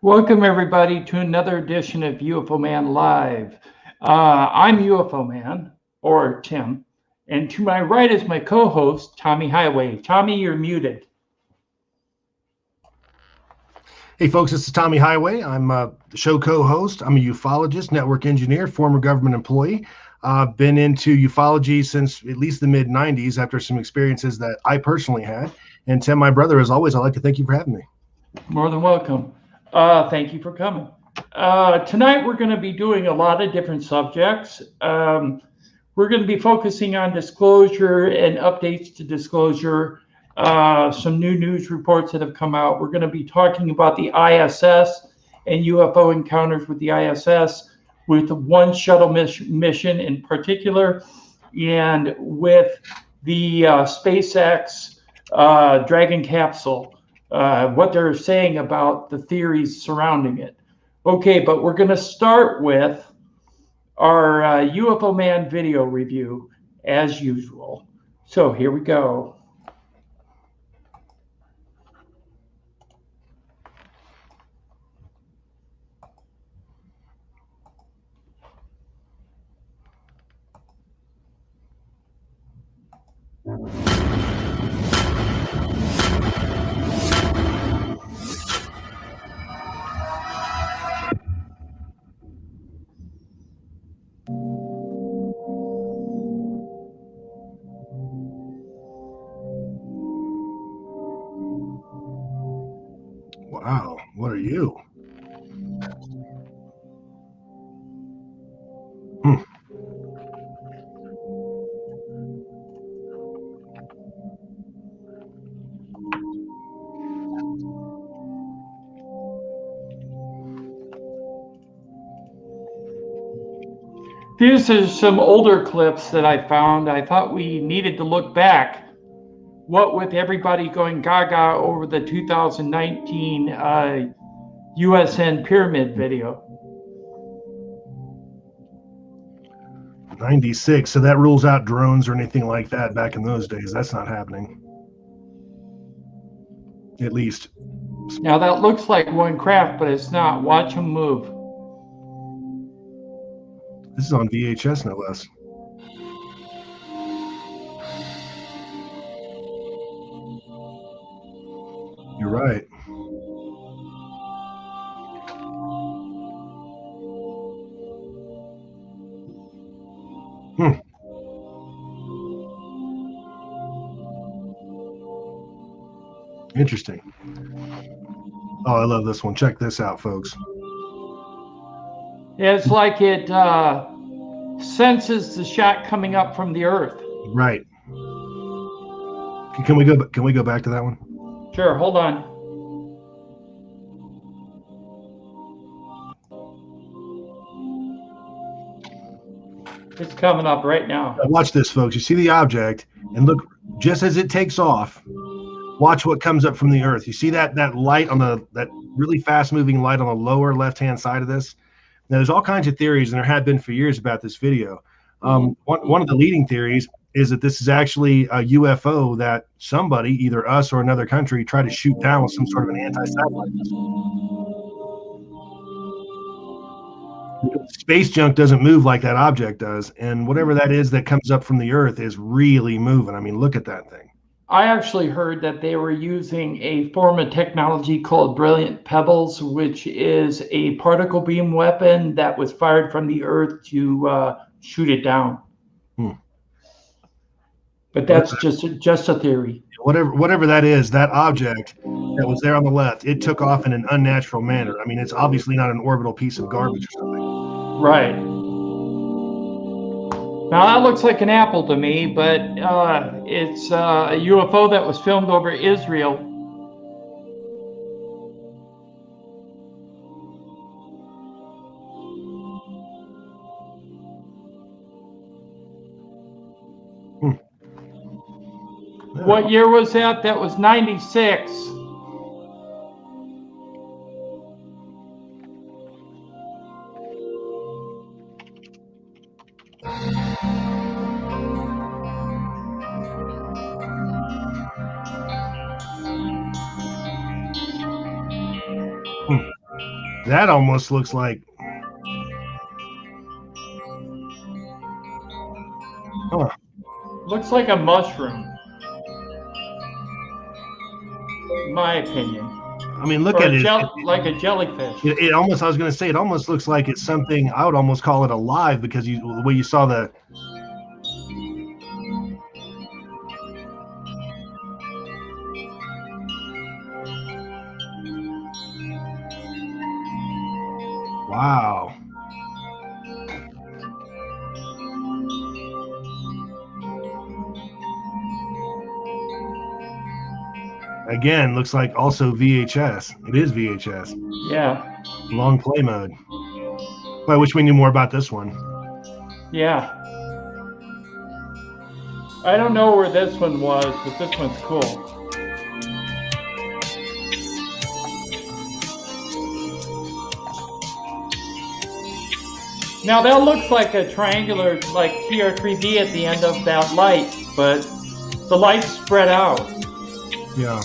Welcome, everybody, to another edition of UFO Man Live. I'm UFO Man, or Tim, and to my right is my co-host, Tommy Highway. Tommy, you're muted. Hey, folks, this is Tommy Highway. I'm the show co-host. I'm a ufologist, network engineer, former government employee. I've been into ufology since at least the mid-'90s after some experiences that I personally had. And Tim, my brother, as always, I'd like to thank you for having me. More than welcome. Thank you for coming. Tonight, we're going to be doing a lot of different subjects. We're going to be focusing on disclosure and updates to disclosure, some new news reports that have come out. We're going to be talking about the ISS and UFO encounters with the ISS, with one shuttle mission in particular, and with the SpaceX Dragon capsule. What they're saying about the theories surrounding it. Okay, but we're going to start with our UFO Man video review as usual. So here we go. Wow, what are you? These are some older clips that I found. I thought we needed to look back. What with everybody going gaga over the 2019 USN pyramid video. 96, so that rules out drones or anything like that back in those days. That's not happening. At least. Now that looks like one craft, but it's not. Watch them move. This is on VHS, no less. You're right. Interesting. Oh, I love this one. Check this out, folks. Yeah, it's like it senses the shot coming up from the Earth. Right. Can we go back to that one? Sure. Hold on. It's coming up right now. Watch this, folks. You see the object, and look, just as it takes off, watch what comes up from the Earth. You see that light on that really fast-moving light on the lower left-hand side of this? Now, there's all kinds of theories, and there have been for years about this video. One of the leading theories is that this is actually a UFO that somebody, either us or another country, tried to shoot down with some sort of an anti-satellite missile. Space junk doesn't move like that object does, and whatever that is that comes up from the Earth is really moving. I mean, look at that thing. I actually heard that they were using a form of technology called brilliant pebbles, which is a particle beam weapon that was fired from the Earth to shoot it down. But that's just a theory. Whatever that is, that object that was there on the left, it took off in an unnatural manner. I mean, it's obviously not an orbital piece of garbage or something. Right. Now that looks like an apple to me, but it's a UFO that was filmed over Israel. What year was that? That was 96. That almost looks like. Huh. Looks like a mushroom. In my opinion. I mean, look Or at it. Like a jellyfish. It almost, I was going to say, it almost looks like it's something, I would almost call it alive because the way you saw the. Wow. Again, looks like also VHS. It is VHS. Yeah. Long play mode. But I wish we knew more about this one. Yeah. I don't know where this one was, but this one's cool. Now that looks like a triangular, like TR3B at the end of that light, but the light's spread out. Yeah.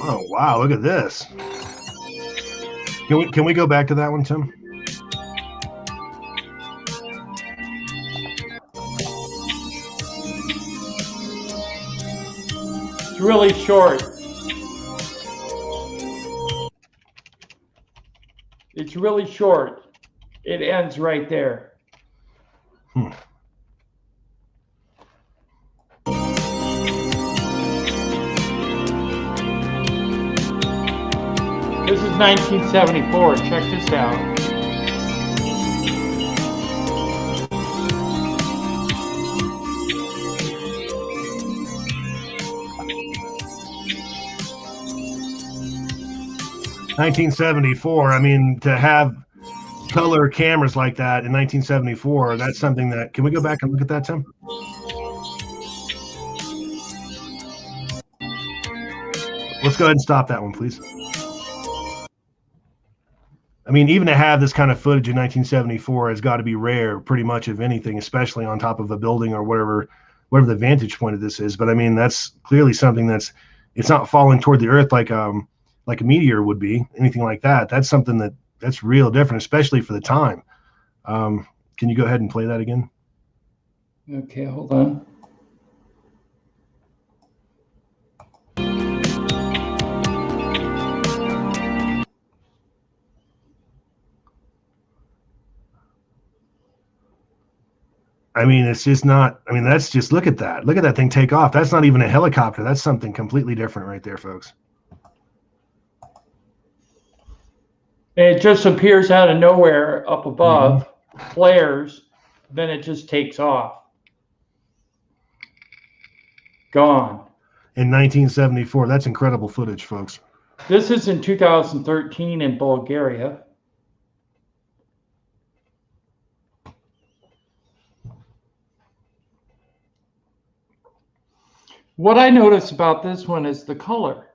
Oh wow! Look at this. Can we go back to that one, Tim? It's really short. It's really short. It ends right there. This is 1974. Check this out. (1974). I mean, to have color cameras like that in 1974, that's something that. Can we go back and look at that, Tim? Let's go ahead and stop that one, please. I mean, even to have this kind of footage in 1974 has got to be rare, pretty much, if anything, especially on top of a building or whatever the vantage point of this is. But I mean, that's clearly something it's not falling toward the earth like a meteor would be, anything like that. That's something that's real different, especially for the time. Can you go ahead and play that again? Okay, hold on. I mean, it's just not. I mean, that's just look at that. Look at that thing take off. That's not even a helicopter. That's something completely different right there, folks. It just appears out of nowhere up above, flares, then it just takes off. Gone. In 1974. That's incredible footage, folks. This is in 2013 in Bulgaria. What I notice about this one is the color.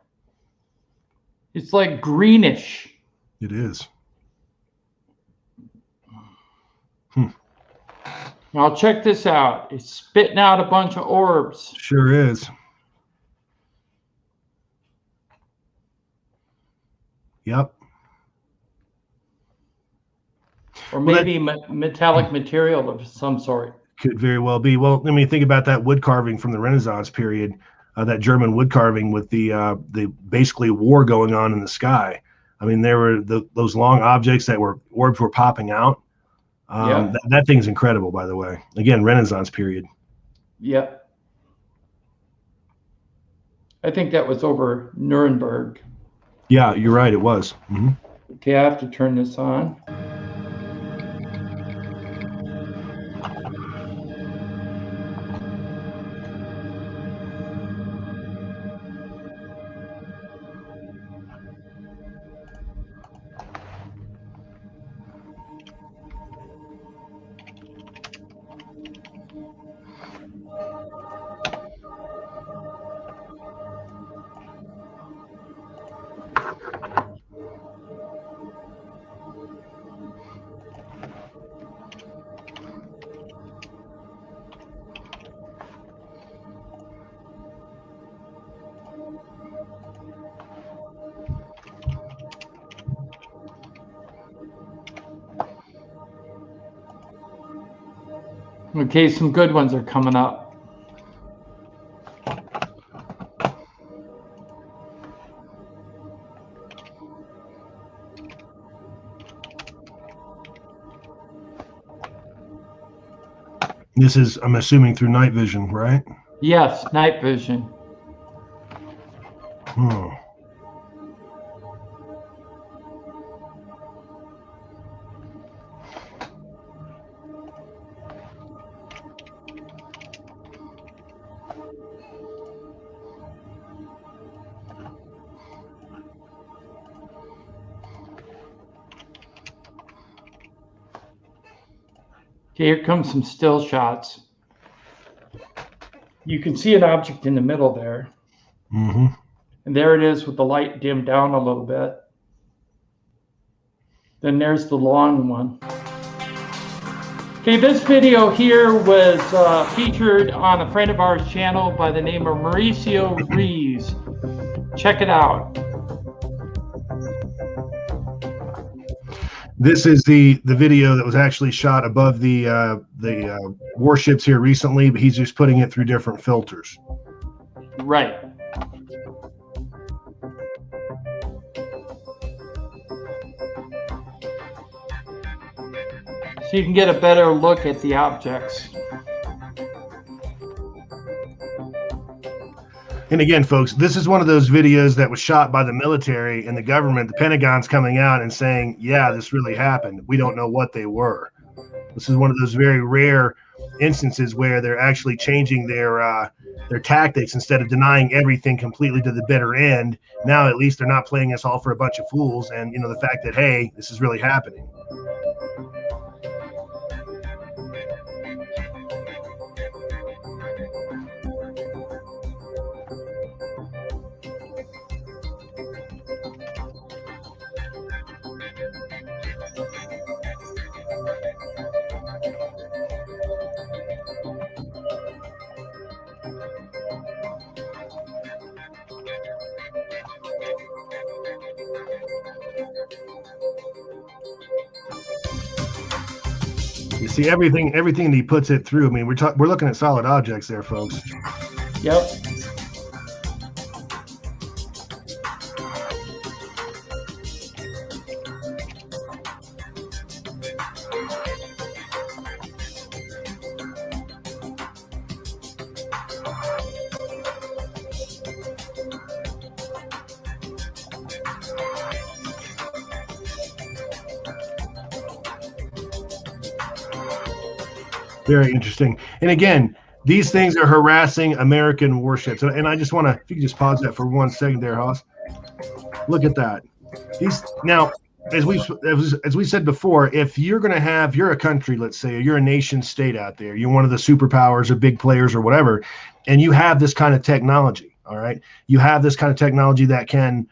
It's like greenish. It is. Now check this out. It's spitting out a bunch of orbs. Sure is. Yep. Or maybe metallic material of some sort. Could very well be. Well, I mean, think about that wood carving from the Renaissance period, that German wood carving with the basically war going on in the sky. I mean, there were those long objects that orbs were popping out. Yeah. That thing's incredible, by the way. Again, Renaissance period. Yeah. I think that was over Nuremberg. Yeah, you're right. It was. Okay, I have to turn this on. Okay, some good ones are coming up. This is, I'm assuming, through night vision, right? Yes, night vision. Hmm. Okay, here comes some still shots. You can see an object in the middle there. Mm-hmm. And there it is with the light dimmed down a little bit. Then there's the long one. Okay, this video here was featured on a friend of ours channel by the name of Mauricio Rees. Check it out. This is the video that was actually shot above the warships here recently, but he's just putting it through different filters. Right. So you can get a better look at the objects. And again, folks, this is one of those videos that was shot by the military and the government. The Pentagon's coming out and saying, yeah, this really happened. We don't know what they were. This is one of those very rare instances where they're actually changing their tactics. Instead of denying everything completely to the bitter end, now at least they're not playing us all for a bunch of fools. And, you know, the fact that, hey, this is really happening. You see everything that he puts it through. I mean, we're looking at solid objects there, folks. Yep. Very interesting. And again, these things are harassing American warships. And I just want to, if you could just pause that for 1 second there, Haas. Look at that. Now, as we said before, if you're going to have, you're a country, let's say, or you're a nation state out there, you're one of the superpowers or big players or whatever, and you have this kind of technology, all right? You have this kind of technology that can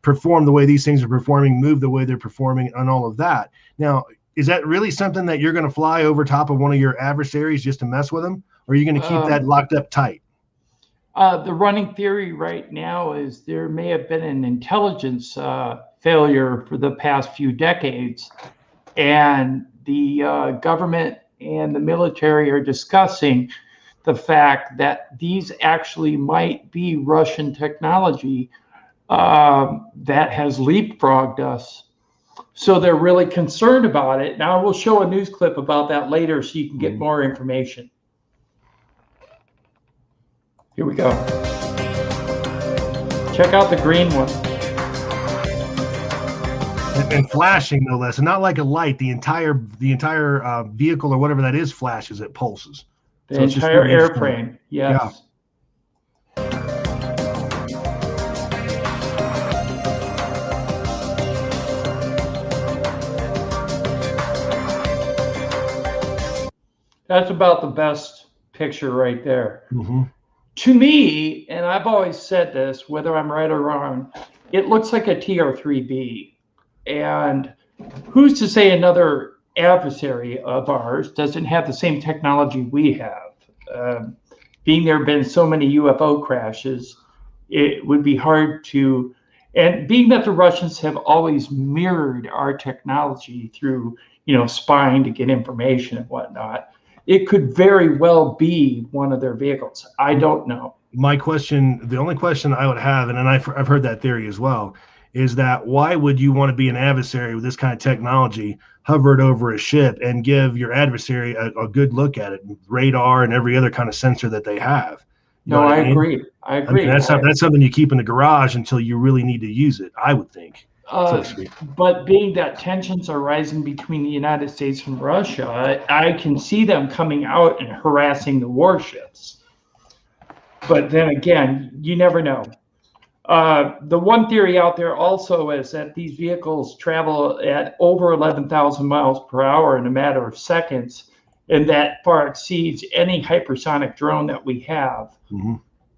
perform the way these things are performing, move the way they're performing, and all of that. Now, is that really something that you're going to fly over top of one of your adversaries just to mess with them? Or are you going to keep that locked up tight? The running theory right now is there may have been an intelligence failure for the past few decades. And the government and the military are discussing the fact that these actually might be Russian technology that has leapfrogged us. So they're really concerned about it. Now we'll show a news clip about that later so you can get more information. Here we go. Check out the green one. And flashing, no less, and not like a light. The entire vehicle or whatever that is flashes. It pulses. The entire airframe. Yes. Yeah. That's about the best picture right there. Mm-hmm. To me, and I've always said this, whether I'm right or wrong, it looks like a TR-3B. And who's to say another adversary of ours doesn't have the same technology we have? Being there have been so many UFO crashes, it would be hard to, and being that the Russians have always mirrored our technology through, spying to get information and whatnot, it could very well be one of their vehicles. I don't know. My question, the only question I would have, and I've heard that theory as well, is that why would you want to be an adversary with this kind of technology hovered over a ship and give your adversary a good look at it, radar and every other kind of sensor that they have? You know No, I mean? agree. I agree. I mean, that's something you keep in the garage until you really need to use it, I would think. So to speak. But being that tensions are rising between the United States and Russia, I can see them coming out and harassing the warships. But then again, you never know. The one theory out there also is that these vehicles travel at over 11,000 miles per hour in a matter of seconds, and that far exceeds any hypersonic drone that we have. Mm-hmm.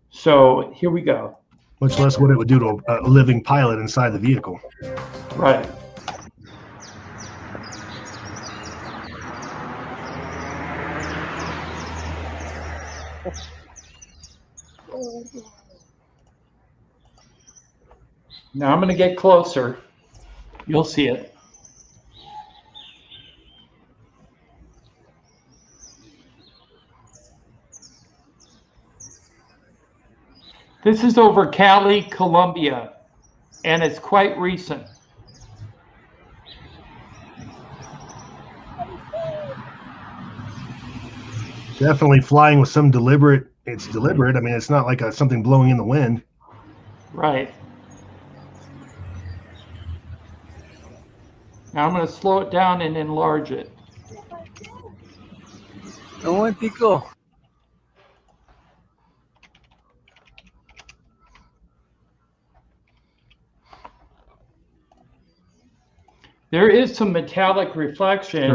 So here we go. Much less what it would do to a living pilot inside the vehicle. Right. Now I'm going to get closer. You'll see it. This is over Cali, Colombia, and it's quite recent. Definitely flying with some deliberate. It's deliberate. I mean, it's not like something blowing in the wind. Right. Now I'm going to slow it down and enlarge it. Un momentico. There is some metallic reflection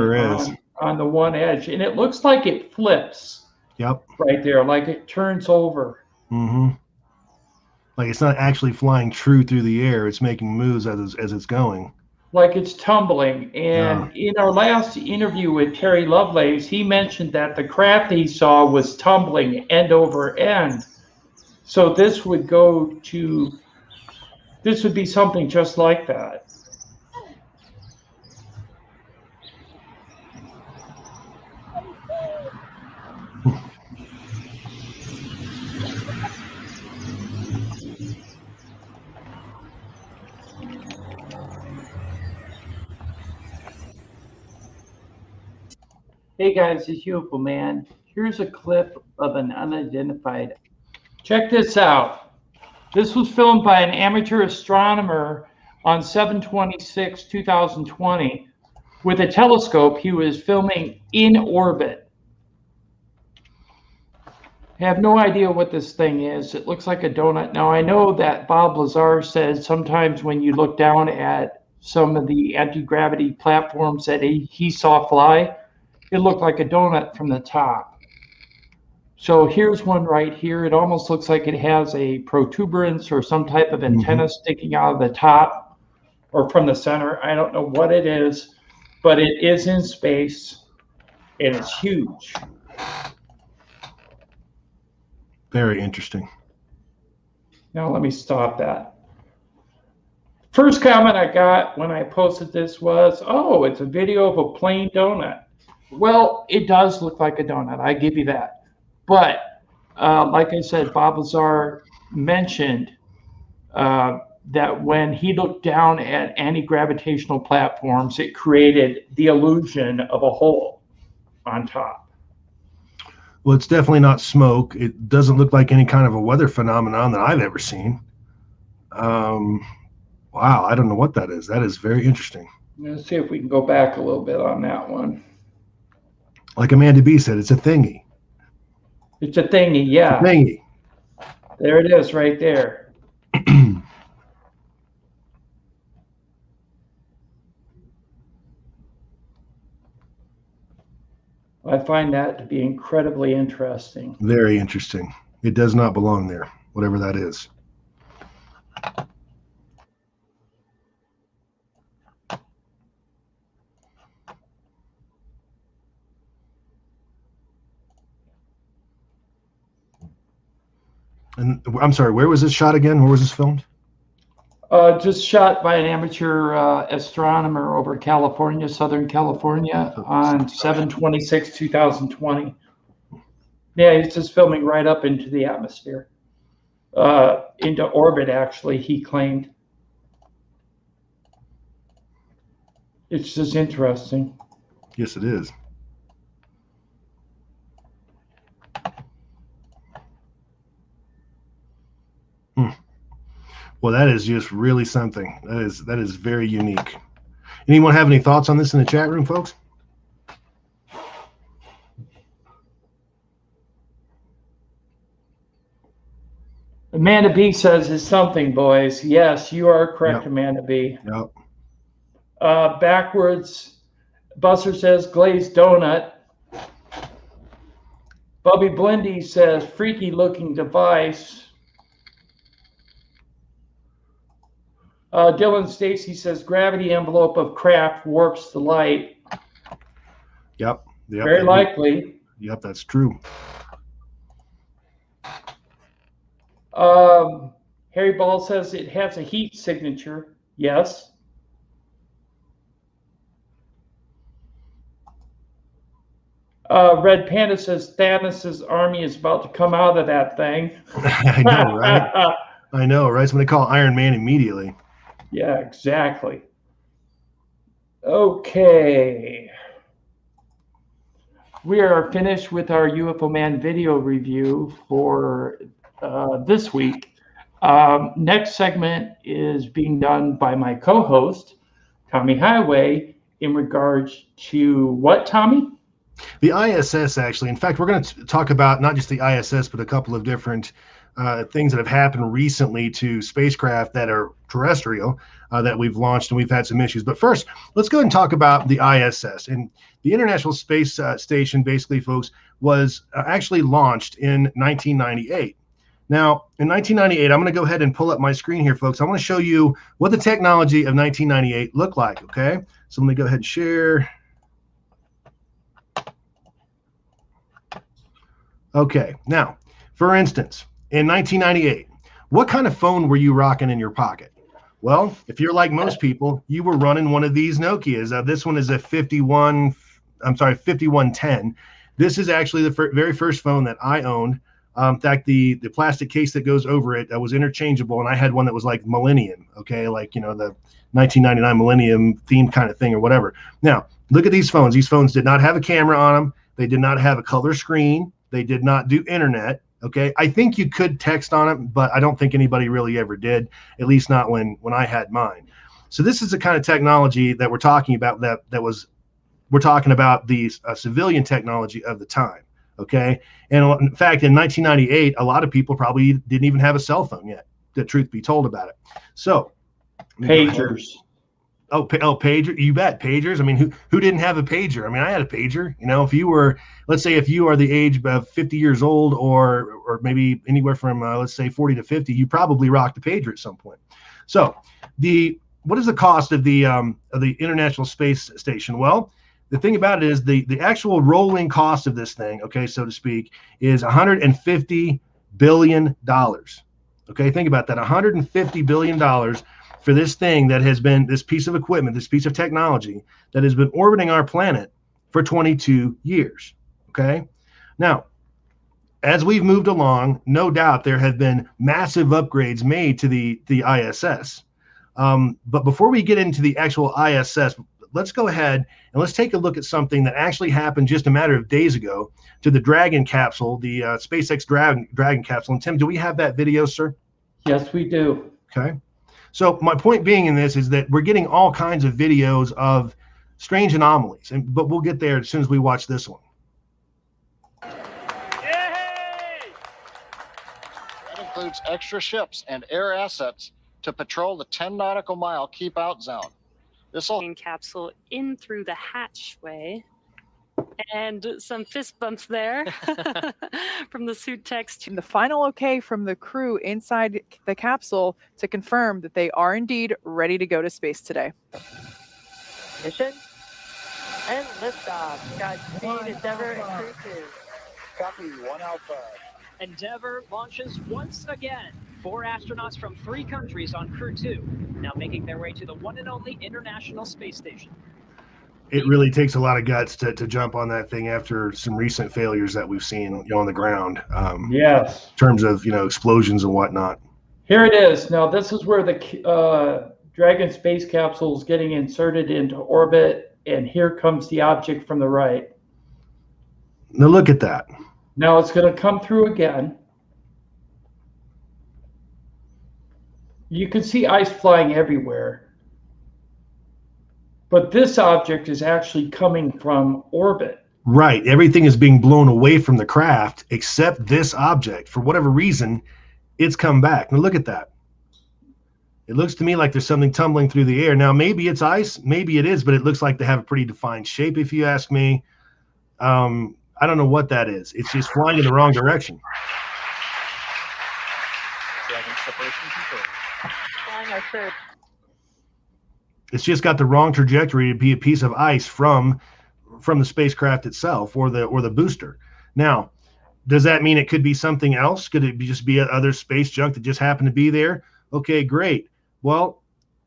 on the one edge, and it looks like it flips. Yep. Right there, like it turns over. Mm-hmm. Like it's not actually flying true through the air; it's making moves as it's going. Like it's tumbling. And in our last interview with Terry Lovelace, he mentioned that the craft he saw was tumbling end over end. So this would be something just like that. Hey guys, it's UFO Man. Here's a clip of an unidentified. Check this out. This was filmed by an amateur astronomer on 7/26/2020. With a telescope, he was filming in orbit. I have no idea what this thing is. It looks like a donut. Now, I know that Bob Lazar says sometimes when you look down at some of the anti-gravity platforms that he saw fly, it looked like a donut from the top. So here's one right here. It almost looks like it has a protuberance or some type of antenna sticking out of the top or from the center. I don't know what it is, but it is in space and it's huge. Very interesting. Now let me stop that. First comment I got when I posted this was, oh, it's a video of a plain donut. Well, it does look like a donut. I give you that. But like I said, Bob Lazar mentioned that when he looked down at anti-gravitational platforms, it created the illusion of a hole on top. Well, it's definitely not smoke. It doesn't look like any kind of a weather phenomenon that I've ever seen. Wow, I don't know what that is. That is very interesting. Let's see if we can go back a little bit on that one. Like Amanda B said, it's a thingy. It's a thingy, yeah. It's a thingy. There it is right there. I find that to be incredibly interesting. Very interesting. It does not belong there, whatever that is. And I'm sorry, where was this shot again? Where was this filmed? Just shot by an amateur astronomer over California, Southern California, on 7/26/2020. Yeah, he's just filming right up into the atmosphere, into orbit, actually, he claimed. It's just interesting. Yes, it is. Well, that is just really something. That is very unique. Anyone have any thoughts on this in the chat room, folks? Amanda B says it's something, boys. Yes, you are correct, yep. Amanda B. Yep. Backwards, Buster says glazed donut. Bubby Blindy says freaky looking device. Dylan Stacy says gravity envelope of craft warps the light. Yep. Very likely. Yep, that's true. Harry Ball says it has a heat signature. Yes. Red Panda says Thanos' army is about to come out of that thing. I know, right? I know, right? Somebody call Iron Man immediately. Yeah, exactly. Okay. We are finished with our UFO Man video review for this week. Next segment is being done by my co-host, Tommy Highway, in regards to what, Tommy? The ISS, actually. In fact, we're going to talk about not just the ISS, but a couple of different things that have happened recently to spacecraft that are terrestrial that we've launched, and we've had some issues. But first, let's go ahead and talk about the ISS. And the International Space Station, basically, folks, was actually launched in 1998. Now, in 1998, I'm going to go ahead and pull up my screen here, folks. I want to show you what the technology of 1998 looked like, okay? So let me go ahead and share. Okay, now, for instance, in 1998, what kind of phone were you rocking in your pocket? Well, if you're like most people, you were running one of these Nokias. This one is a 5110. This is actually the very first phone that I owned. In fact, the plastic case that goes over it was interchangeable, and I had one that was like Millennium, okay, like, you know, the 1999 Millennium theme kind of thing or whatever. Now, look at these phones. These phones did not have a camera on them. They did not have a color screen. They did not do internet. Okay, I think you could text on it, but I don't think anybody really ever did, at least not when I had mine. So this is the kind of technology that we're talking about. We're talking about the civilian technology of the time. Okay, and in fact, in 1998, a lot of people probably didn't even have a cell phone yet. The truth be told about it. So pagers. Oh, pager, you bet, pagers. I mean, who didn't have a pager? I mean, I had a pager. You know, if you were, let's say, if you are the age of 50 years old, or maybe anywhere from let's say 40 to 50, you probably rocked a pager at some point. So, what is the cost of the International Space Station? Well, the thing about it is the actual rolling cost of this thing, okay, so to speak, is $150 billion. Okay, think about that, $150 billion. For this thing that has been, this piece of equipment, this piece of technology that has been orbiting our planet for 22 years, okay? Now, as we've moved along, no doubt there have been massive upgrades made to the ISS. But before we get into the actual ISS, let's go ahead and let's take a look at something that actually happened just a matter of days ago to the Dragon capsule, the SpaceX Dragon capsule. And Tim, do we have that video, sir? Yes, we do. Okay. So my point being in this is that we're getting all kinds of videos of strange anomalies, but we'll get there as soon as we watch this one. Yay! That includes extra ships and air assets to patrol the 10 nautical mile keep out zone. This will capsule in through the hatchway. And some fist bumps there from the suit text. And the final okay from the crew inside the capsule to confirm that they are indeed ready to go to space today. Mission and liftoff. Godspeed, Endeavour and CRUZ. Copy, 1 Alpha. Endeavour launches once again. 4 astronauts from 3 countries on Crew 2, now making their way to the one and only International Space Station. It really takes a lot of guts to jump on that thing after some recent failures that we've seen, on the ground. Yes. In terms of, explosions and whatnot. Here it is. Now, this is where the Dragon space capsule is getting inserted into orbit, and here comes the object from the right. Now, look at that. Now, it's going to come through again. You can see ice flying everywhere. But this object is actually coming from orbit. Right. Everything is being blown away from the craft except this object. For whatever reason, it's come back. Now look at that. It looks to me like there's something tumbling through the air. Now, maybe it's ice. Maybe it is, but it looks like they have a pretty defined shape, if you ask me. I don't know what that is. It's just flying in the wrong direction. Dragon separation control. Flying our third. It's just got the wrong trajectory to be a piece of ice from the spacecraft itself or the booster. Now, does that mean it could be something else? Could it just be other space junk that just happened to be there? Okay, great. Well,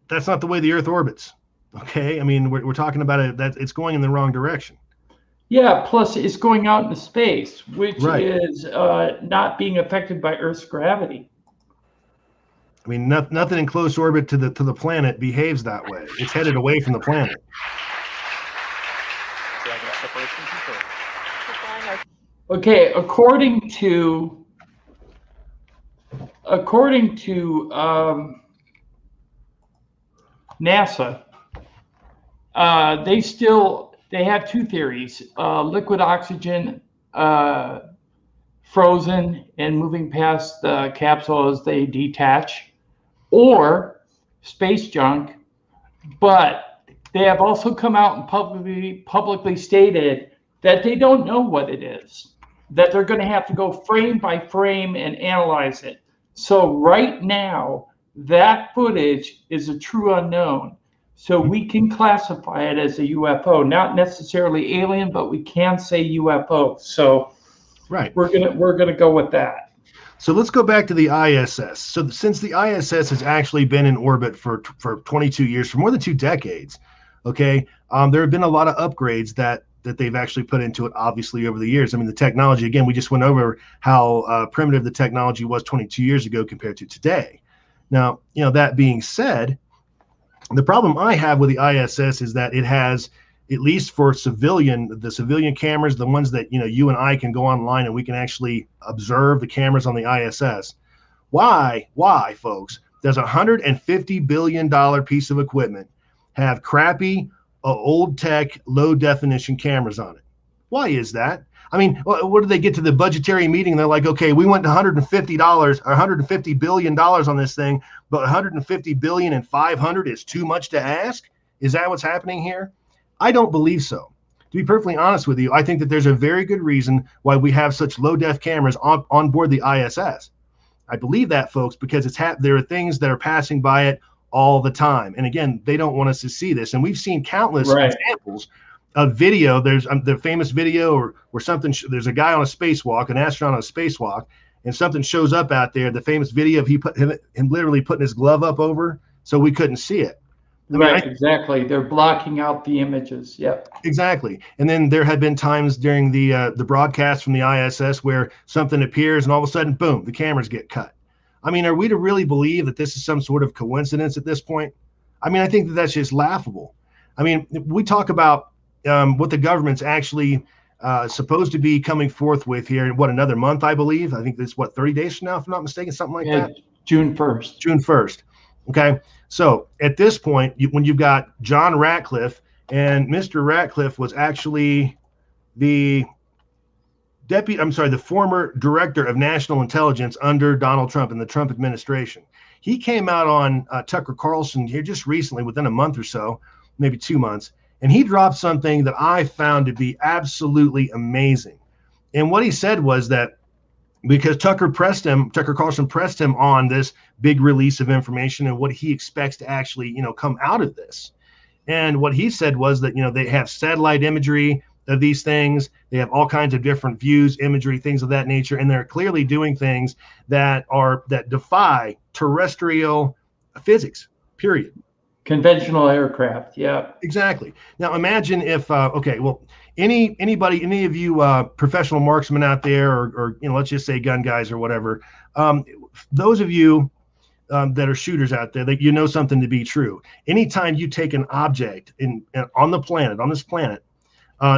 that's not the way the Earth orbits. Okay, I mean, we're talking about it that it's going in the wrong direction. Yeah, plus it's going out into space, which Right. is not being affected by Earth's gravity. I mean, nothing in close orbit to the planet behaves that way. It's headed away from the planet. Dragon separation control. Flying our Okay, according to NASA, they have 2 theories: liquid oxygen frozen and moving past the capsule as they detach, or space junk. But they have also come out and publicly stated that they don't know what it is, that they're going to have to go frame by frame and analyze it. So right now, that footage is a true unknown. So we can classify it as a UFO, not necessarily alien, but we can say UFO. So right, we're gonna go with that. So let's go back to the ISS. So since the ISS has actually been in orbit for 22 years, for more than 2 decades, okay, there have been a lot of upgrades that they've actually put into it, obviously, over the years. I mean, the technology, again, we just went over how primitive the technology was 22 years ago compared to today. Now, that being said, the problem I have with the ISS is that it has, at least for the civilian cameras, the ones that, you and I can go online and we can actually observe the cameras on the ISS. Why, folks, does $150 billion piece of equipment have crappy, old tech, low definition cameras on it? Why is that? I mean, what do they get to the budgetary meeting? They're like, okay, we went to $150 or $150 billion on this thing, but 150 billion and 500 is too much to ask. Is that what's happening here? I don't believe so. To be perfectly honest with you, I think that there's a very good reason why we have such low def cameras on board the ISS. I believe that, folks, because there are things that are passing by it all the time. And again, they don't want us to see this. And we've seen countless examples of video. There's the famous video where something, there's a guy on a spacewalk, an astronaut on a spacewalk, and something shows up out there. The famous video of him literally putting his glove up over so we couldn't see it. Exactly. They're blocking out the images. Yep. Exactly. And then there had been times during the broadcast from the ISS where something appears and all of a sudden, boom, the cameras get cut. I mean, are we to really believe that this is some sort of coincidence at this point? I mean, I think that's just laughable. I mean, we talk about what the government's actually supposed to be coming forth with here in another month, I believe. I think that's 30 days from now, if I'm not mistaken, something like that. June 1st. June 1st. Okay. So at this point, when you've got John Ratcliffe, and Mr. Ratcliffe was actually the former director of national intelligence under Donald Trump in the Trump administration. He came out on Tucker Carlson here just recently, within a month or so, maybe 2 months, and he dropped something that I found to be absolutely amazing. And what he said was that because Tucker Carlson pressed him on this big release of information and what he expects to actually, come out of this. And what he said was that, they have satellite imagery of these things. They have all kinds of different views, imagery, things of that nature, and they're clearly doing things that defy terrestrial physics, period. Conventional aircraft. Yeah. Exactly. Now imagine if any of you professional marksmen out there, or let's just say gun guys or whatever, those of you that are shooters out there, that something to be true. Anytime you take an object on this planet,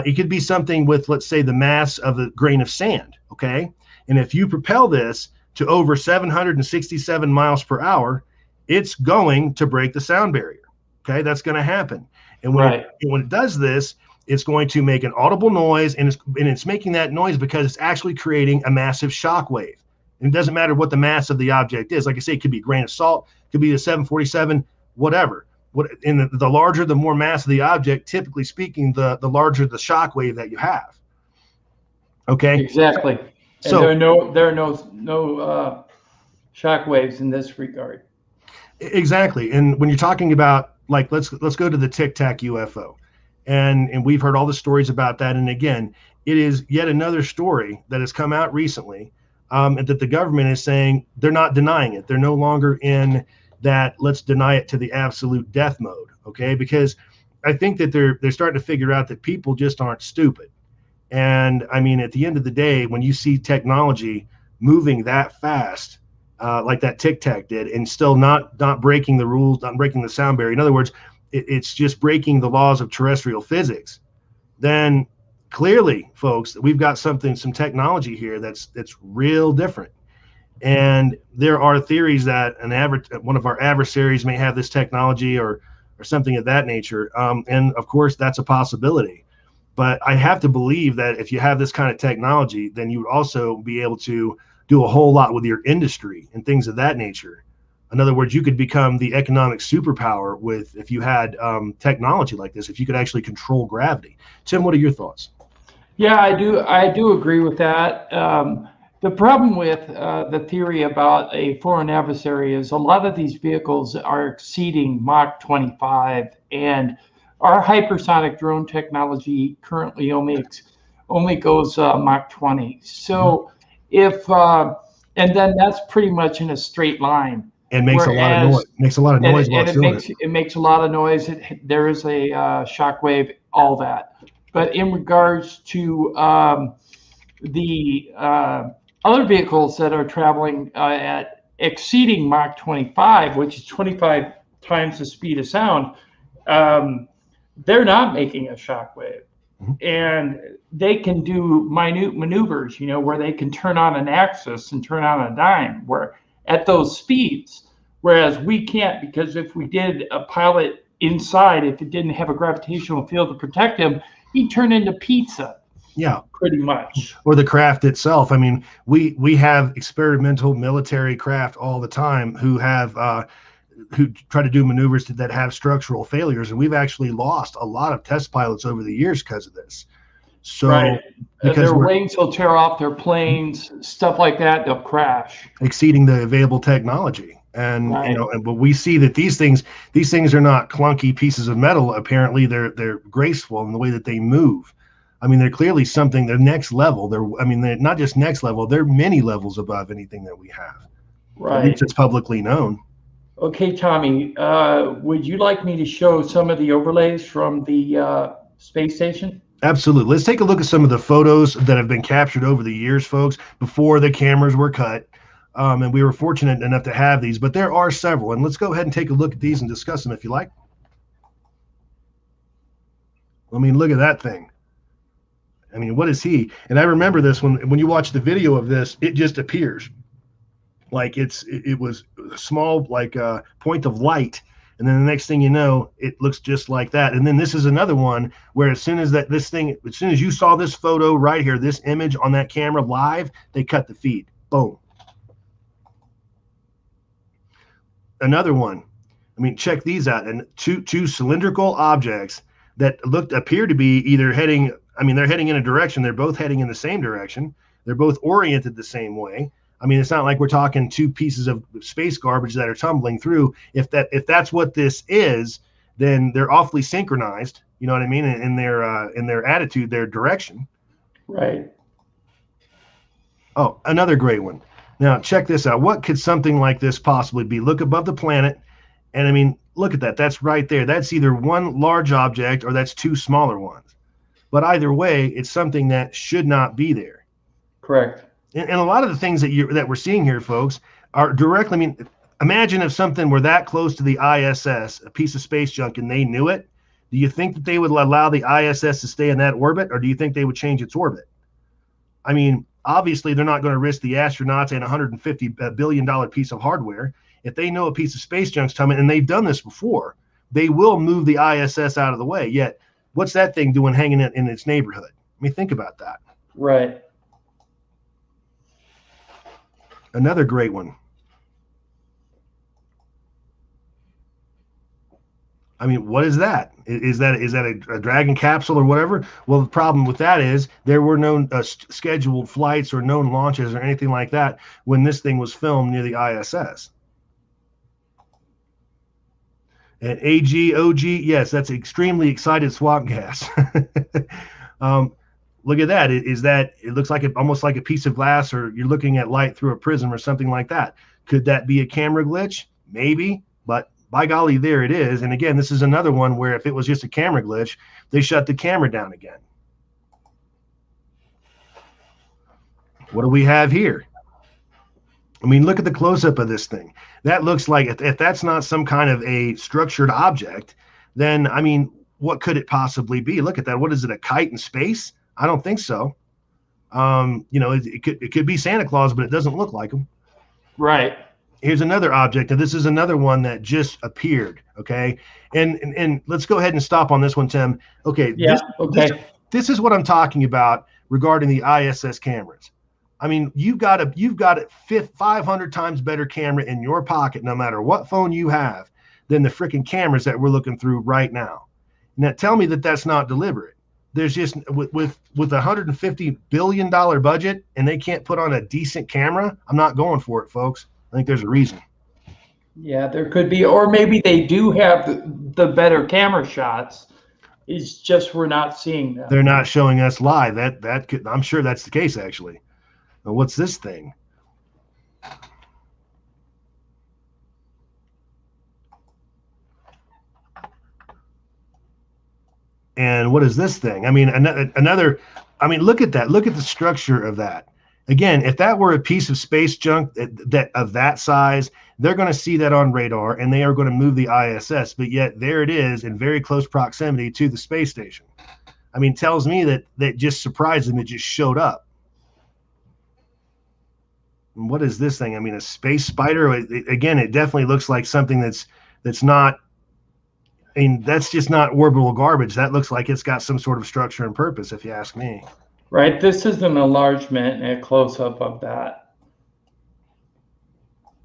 it could be something with, let's say, the mass of a grain of sand, okay? And if you propel this to over 767 miles per hour, it's going to break the sound barrier, okay? That's going to happen. And when it does this, it's going to make an audible noise, and it's making that noise because it's actually creating a massive shock wave. And it doesn't matter what the mass of the object is. Like I say, it could be a grain of salt, it could be a 747, whatever. The larger, the more mass of the object, typically speaking, the larger the shock wave that you have. Okay. Exactly. And so there are no shock waves in this regard. Exactly. And when you're talking about, like, let's go to the Tic Tac UFO, and we've heard all the stories about that. And again, it is yet another story that has come out recently, and that the government is saying they're not denying it. They're no longer in that let's deny it to the absolute death mode, okay? Because I think that they're starting to figure out that people just aren't stupid. And I mean, at the end of the day, when you see technology moving that fast, like that Tic Tac did, and still not breaking the rules, not breaking the sound barrier, in other words, it's just breaking the laws of terrestrial physics, then clearly, folks, we've got some technology here that's real different. And there are theories that one of our adversaries may have this technology or something of that nature. And of course, that's a possibility. But I have to believe that if you have this kind of technology, then you would also be able to do a whole lot with your industry and things of that nature. In other words, you could become the economic superpower if you had technology like this, if you could actually control gravity. Tim, what are your thoughts? Yeah, I do agree with that. The problem with the theory about a foreign adversary is a lot of these vehicles are exceeding Mach 25, and our hypersonic drone technology currently only goes Mach 20. So and then that's pretty much in a straight line. And makes a lot of noise. Makes a lot of noise while doing it. It makes a lot of noise. There is a shock wave, all that. But in regards to the other vehicles that are traveling at exceeding Mach 25, which is 25 times the speed of sound, they're not making a shock wave. And they can do minute maneuvers, where they can turn on an axis and turn on a dime, where at those speeds, whereas we can't, because if we did a pilot inside, if it didn't have a gravitational field to protect him, he'd turn into pizza. Yeah, pretty much. Or the craft itself. I mean, we have experimental military craft all the time who try to do maneuvers that have structural failures, and we've actually lost a lot of test pilots over the years because of this. So because their wings will tear off their planes, stuff like that, they'll crash, exceeding the available technology. And but we see that these things are not clunky pieces of metal. Apparently they're graceful in the way that they move. I mean, they're clearly something. They're next level. They're not just next level. They're many levels above anything that we have. Right. At least it's publicly known. Okay, Tommy, would you like me to show some of the overlays from the space station? Absolutely. Let's take a look at some of the photos that have been captured over the years, folks, before the cameras were cut. And we were fortunate enough to have these, but there are several. And let's go ahead and take a look at these and discuss them if you like. I mean, look at that thing. I mean, what is he? And I remember this when you watch the video of this, it just appears like it was a small, like a point of light. And then the next thing you know, it looks just like that. And then this is another one where as soon as you saw this photo right here, this image on that camera live, they cut the feed. Boom. Another one. I mean, check these out. And two cylindrical objects that appear to be either heading, they're heading in a direction. They're both heading in the same direction. They're both oriented the same way. I mean, it's not like we're talking two pieces of space garbage that are tumbling through. If that's what this is, then they're awfully synchronized. You know what I mean? In their attitude, their direction. Right. Oh, another great one. Now, check this out. What could something like this possibly be? Look above the planet, and I mean, look at that. That's right there. That's either one large object or that's two smaller ones. But either way, it's something that should not be there. Correct. And a lot of the things that we're seeing here, folks, are directly. I mean, imagine if something were that close to the ISS, a piece of space junk, and they knew it. Do you think that they would allow the ISS to stay in that orbit, or do you think they would change its orbit? I mean, obviously, they're not going to risk the astronauts and $150 billion piece of hardware. If they know a piece of space junk's coming, and they've done this before, they will move the ISS out of the way. Yet, what's that thing doing hanging in its neighborhood? I mean, think about that. Right. Another great one. I mean, what is that? Is that a Dragon capsule or whatever? Well, the problem with that is there were no scheduled flights or known launches or anything like that when this thing was filmed near the ISS. And OG, yes, that's extremely excited swamp gas. Look at that. It looks like almost like a piece of glass, or you're looking at light through a prism or something like that. Could that be a camera glitch? Maybe, but by golly, there it is. And again, this is another one where if it was just a camera glitch, they shut the camera down again. What do we have here? I mean, look at the close-up of this thing. That looks like, if that's not some kind of a structured object, then, I mean, what could it possibly be? Look at that. What is it, a kite in space? I don't think so. It could be Santa Claus, but it doesn't look like him. Right. Here's another object, and this is another one that just appeared. Okay, and let's go ahead and stop on this one, Tim. Okay. Yeah. This is what I'm talking about regarding the ISS cameras. I mean, you've got a 500 times better camera in your pocket, no matter what phone you have, than the freaking cameras that we're looking through right now. Now, tell me that that's not deliberate. There's just with $150 billion budget, and they can't put on a decent camera. I'm not going for it, folks. I think there's a reason. Yeah, there could be, or maybe they do have the better camera shots. It's just we're not seeing them. They're not showing us live. That could, I'm sure that's the case actually. Now, what's this thing? And what is this thing? I mean, another. I mean, look at that. Look at the structure of that. Again, if that were a piece of space junk that of that size, they're going to see that on radar, and they are going to move the ISS. But yet, there it is in very close proximity to the space station. I mean, tells me that just surprised them. It just showed up. And what is this thing? I mean, a space spider. Again, it definitely looks like something that's not. I mean, that's just not orbital garbage. That looks like it's got some sort of structure and purpose, if you ask me. Right. This is an enlargement and a close-up of that.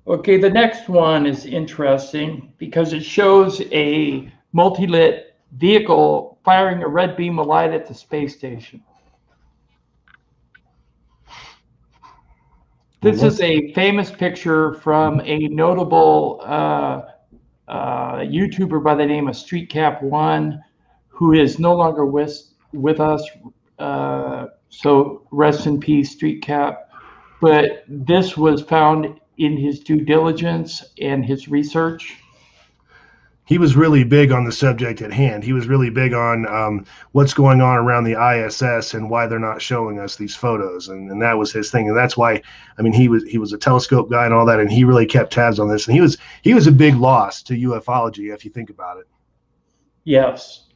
Okay, the next one is interesting because it shows a multi-lit vehicle firing a red beam of light at the space station. This is a famous picture from a notable YouTuber by the name of StreetCap1, who is no longer with us. So rest in peace, StreetCap. But this was found in his due diligence and his research. He was really big on the subject at hand. He was really big on what's going on around the ISS and why they're not showing us these photos. And that was his thing. And that's why, I mean, he was a telescope guy and all that, and he really kept tabs on this. And he was a big loss to ufology, if you think about it. Yes.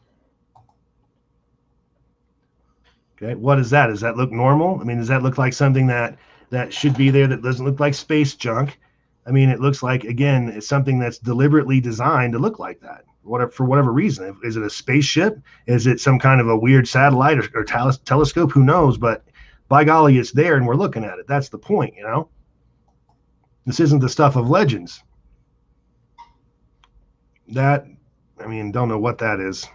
Okay, what is that? Does that look normal? I mean, does that look like something that should be there that doesn't look like space junk? I mean, it looks like, again, it's something that's deliberately designed to look like that, for whatever reason. Is it a spaceship? Is it some kind of a weird satellite or telescope? Who knows? But by golly, it's there and we're looking at it. That's the point, you know? This isn't the stuff of legends. That, I mean, don't know what that is.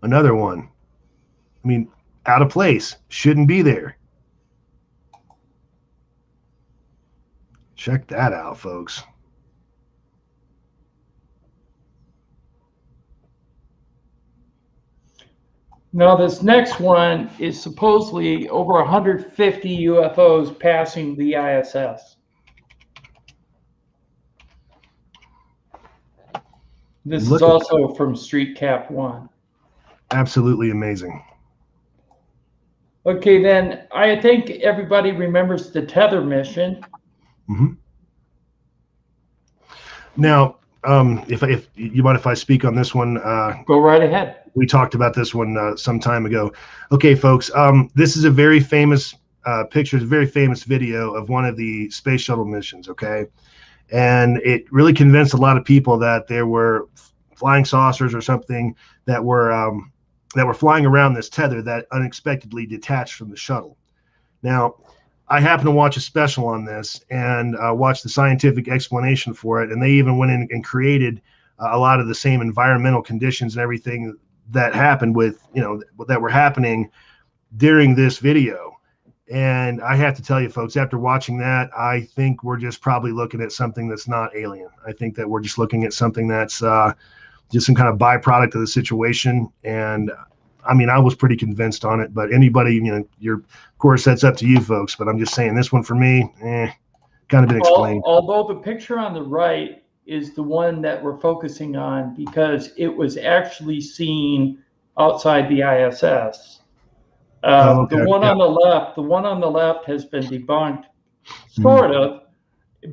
Another one. I mean, out of place. Shouldn't be there. Check that out, folks. Now, this next one is supposedly over 150 UFOs passing the ISS. This is Look at also from Street Cap 1. Absolutely amazing. Okay, then I think everybody remembers the Tether mission. Mm-hmm. Now, if you mind if I speak on this one? Go right ahead. We talked about this one some time ago. Okay, folks, this is a very famous picture, a very famous video of one of the space shuttle missions, okay? And it really convinced a lot of people that there were flying saucers or something that were flying around this tether that unexpectedly detached from the shuttle. Now, I happened to watch a special on this and watch the scientific explanation for it, and they even went in and created a lot of the same environmental conditions and everything that happened with, that were happening during this video. And I have to tell you, folks, after watching that, I think we're just probably looking at something that's not alien. I think that we're just looking at something that's just some kind of byproduct of the situation. And I mean, I was pretty convinced on it, but anybody, of course, that's up to you folks. But I'm just saying this one for me, kind of been explained. Although the picture on the right is the one that we're focusing on because it was actually seen outside the ISS. Okay. The one on the left has been debunked, sort of,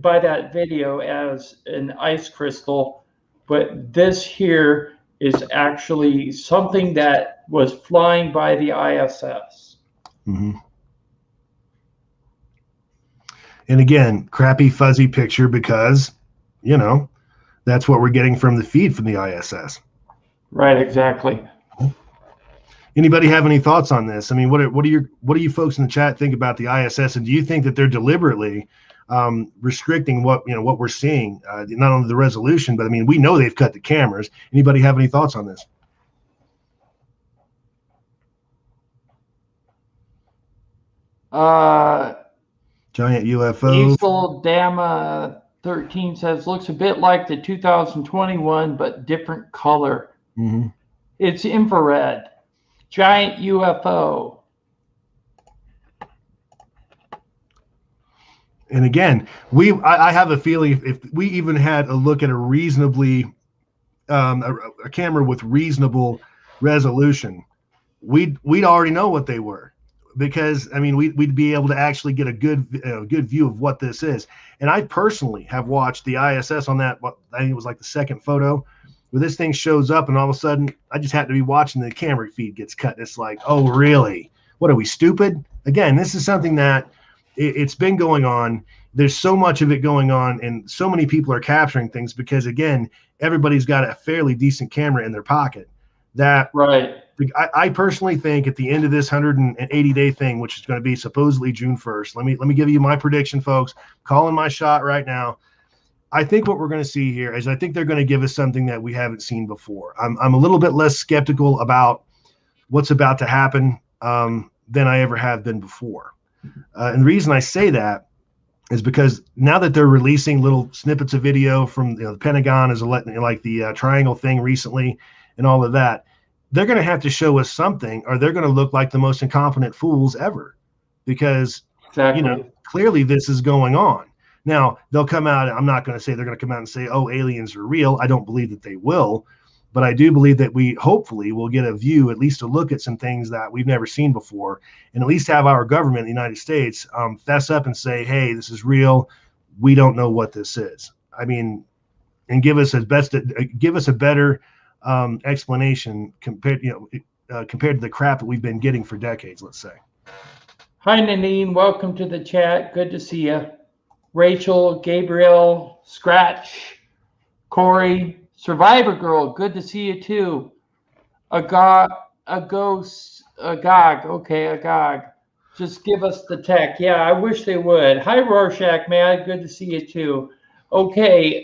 by that video as an ice crystal, but this here is actually something that was flying by the ISS. Mm-hmm. And again, crappy fuzzy picture because, that's what we're getting from the feed from the ISS. Right, exactly. Anybody have any thoughts on this? I mean, what do you folks in the chat think about the ISS, and do you think that they're deliberately restricting what we're seeing, not only the resolution, but I mean, we know they've cut the cameras. Anybody have any thoughts on this? Giant UFO. Diesel Dama 13 says looks a bit like the 2021, but different color. Mm-hmm. It's infrared. Giant UFO. And again, I have a feeling if we even had a look at a reasonably a camera with reasonable resolution, we'd already know what they were, because I mean we'd be able to actually get a good view of what this is. And I personally have watched the ISS on that. I think it was like the second photo where this thing shows up, and all of a sudden I just happen to be watching the camera feed gets cut. It's like, oh really? What are we, stupid? Again, this is something that it's been going on. There's so much of it going on, and so many people are capturing things because, again, everybody's got a fairly decent camera in their pocket. That right. I personally think at the end of this 180-day thing, which is going to be supposedly June 1st, let me give you my prediction, folks. Calling my shot right now. I think what we're going to see here is I think they're going to give us something that we haven't seen before. I'm a little bit less skeptical about what's about to happen than I ever have been before. And the reason I say that is because now that they're releasing little snippets of video from the Pentagon, is like the triangle thing recently and all of that, they're going to have to show us something, or they're going to look like the most incompetent fools ever, because exactly. Clearly this is going on. Now they'll come out. I'm not going to say they're going to come out and say, oh, aliens are real. I don't believe that they will. But I do believe that we hopefully will get a view, at least to look at some things that we've never seen before, and at least have our government in the United States fess up and say, hey, this is real. We don't know what this is. I mean, and give us a better explanation compared to the crap that we've been getting for decades, let's say. Hi, Nennine. Welcome to the chat. Good to see you. Rachel, Gabriel, Scratch, Corey, Survivor Girl, good to see you too. Agog. Okay, Agog. Just give us the tech. Yeah, I wish they would. Hi, Rorschach, man. Good to see you too. Okay,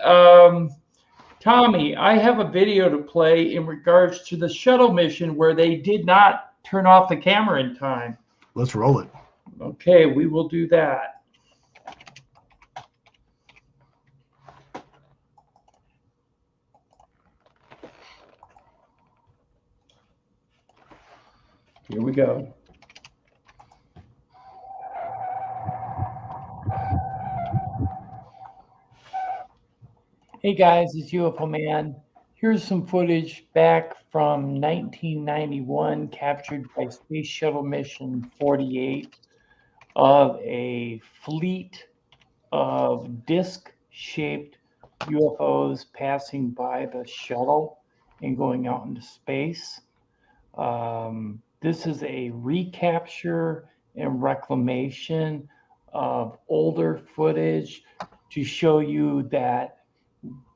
Tommy, I have a video to play in regards to the shuttle mission where they did not turn off the camera in time. Let's roll it. Okay, we will do that. Here we go. Hey guys, it's UFO Man. Here's some footage back from 1991 captured by Space Shuttle Mission 48 of a fleet of disc-shaped UFOs passing by the shuttle and going out into space. This is a recapture and reclamation of older footage to show you that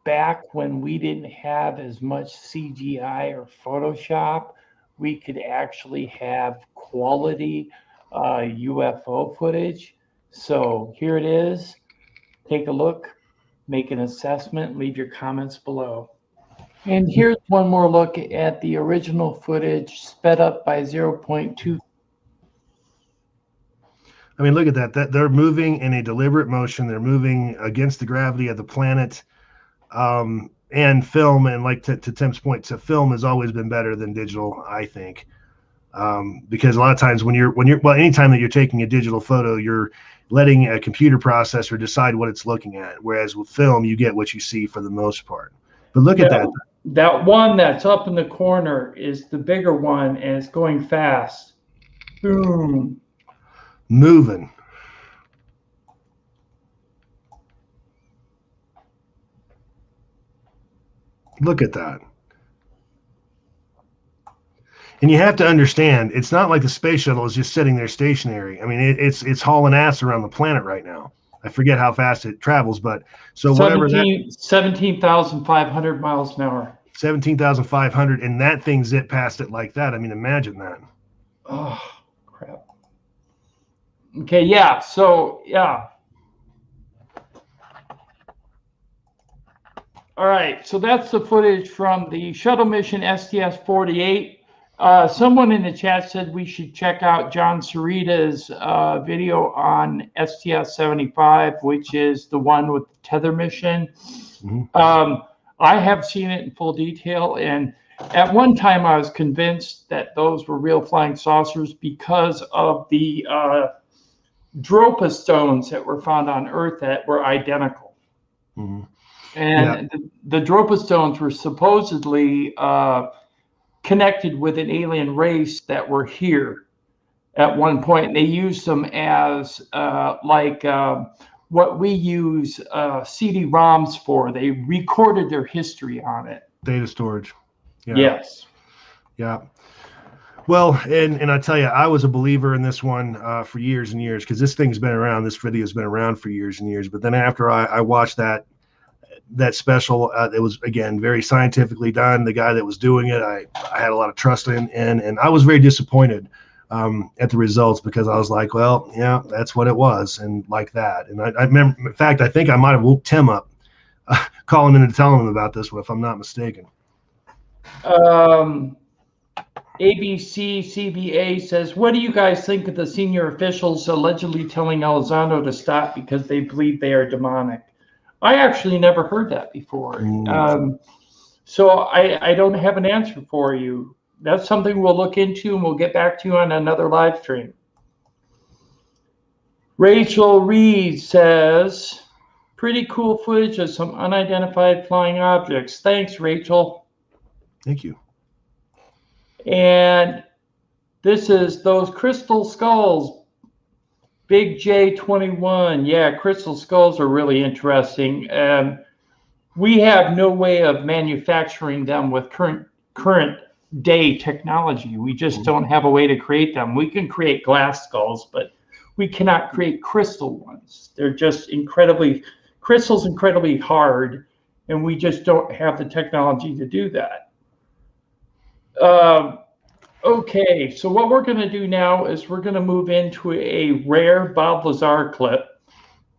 back when we didn't have as much CGI or Photoshop, we could actually have quality UFO footage. So here it is. Take a look, make an assessment, leave your comments below. And here's one more look at the original footage sped up by 0.2. I mean, look at that. They're moving in a deliberate motion. They're moving against the gravity of the planet. And film, and like to Tim's point, to film has always been better than digital, I think, because a lot of times when you're well, anytime that you're taking a digital photo, you're letting a computer processor decide what it's looking at, whereas with film, you get what you see for the most part. But look at that. That one that's up in the corner is the bigger one, and it's going fast. Boom. Moving. Look at that. And you have to understand, it's not like the space shuttle is just sitting there stationary. I mean, it's hauling ass around the planet right now. I forget how fast it travels, but so whatever that 17,500 miles an hour. 17,500, and that thing zipped past it like that. I mean, imagine that. Oh, crap. Okay, yeah. So, yeah. All right, so that's the footage from the shuttle mission STS-48. Someone in the chat said we should check out John Sarita's video on STS-75, which is the one with the tether mission. Mm-hmm. I have seen it in full detail, and at one time I was convinced that those were real flying saucers because of the Dropa stones that were found on Earth that were identical. Mm-hmm. And yeah, the Dropa stones were supposedly connected with an alien race that were here at one point. They used them as what we use CD-ROMs for. They recorded their history on it. Data storage. Yeah. Yes. Yeah. Well, and I tell you, I was a believer in this one for years and years, because this thing's been around. This video's been around for years and years. But then after I watched that special, it was, again, very scientifically done. The guy that was doing it, I had a lot of trust in, and I was very disappointed at the results, because I was like, well, yeah, that's what it was, and like that. And I remember, in fact, I think I might have woke Tim up, calling in and telling him about this one, if I'm not mistaken. ABC CBA says, what do you guys think of the senior officials allegedly telling Elizondo to stop because they believe they are demonic? I actually never heard that before. So I don't have an answer for you. That's something we'll look into, and we'll get back to you on another live stream. Rachel Reed says, pretty cool footage of some unidentified flying objects. Thanks, Rachel. Thank you. And this is those crystal skulls. Big J21. Yeah, crystal skulls are really interesting. We have no way of manufacturing them with current day technology. We just don't have a way to create them. We can create glass skulls, but we cannot create crystal ones. They're just crystal's incredibly hard, and we just don't have the technology to do that. Okay, so what we're going to do now is we're going to move into a rare Bob Lazar clip.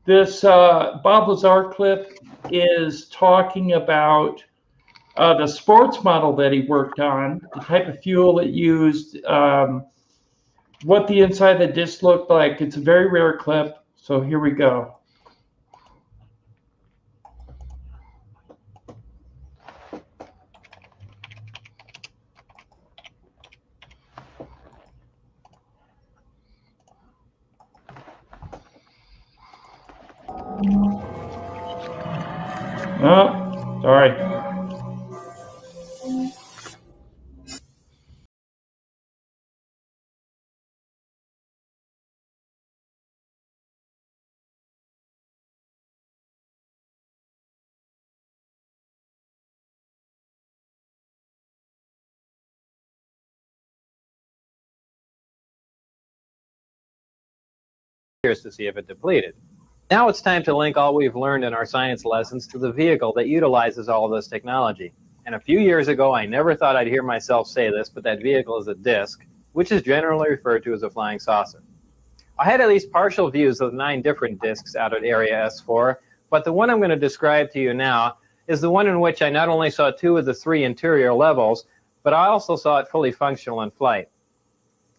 This Bob Lazar clip is talking about the sports model that he worked on, the type of fuel it used, what the inside of the disc looked like. It's a very rare clip, so here we go. Oh, sorry. years to see if it depleted. Now it's time to link all we've learned in our science lessons to the vehicle that utilizes all of this technology. And a few years ago, I never thought I'd hear myself say this, but that vehicle is a disc, which is generally referred to as a flying saucer. I had at least partial views of 9 different discs out at Area S4, but the one I'm going to describe to you now is the one in which I not only saw 2 of the 3 interior levels, but I also saw it fully functional in flight.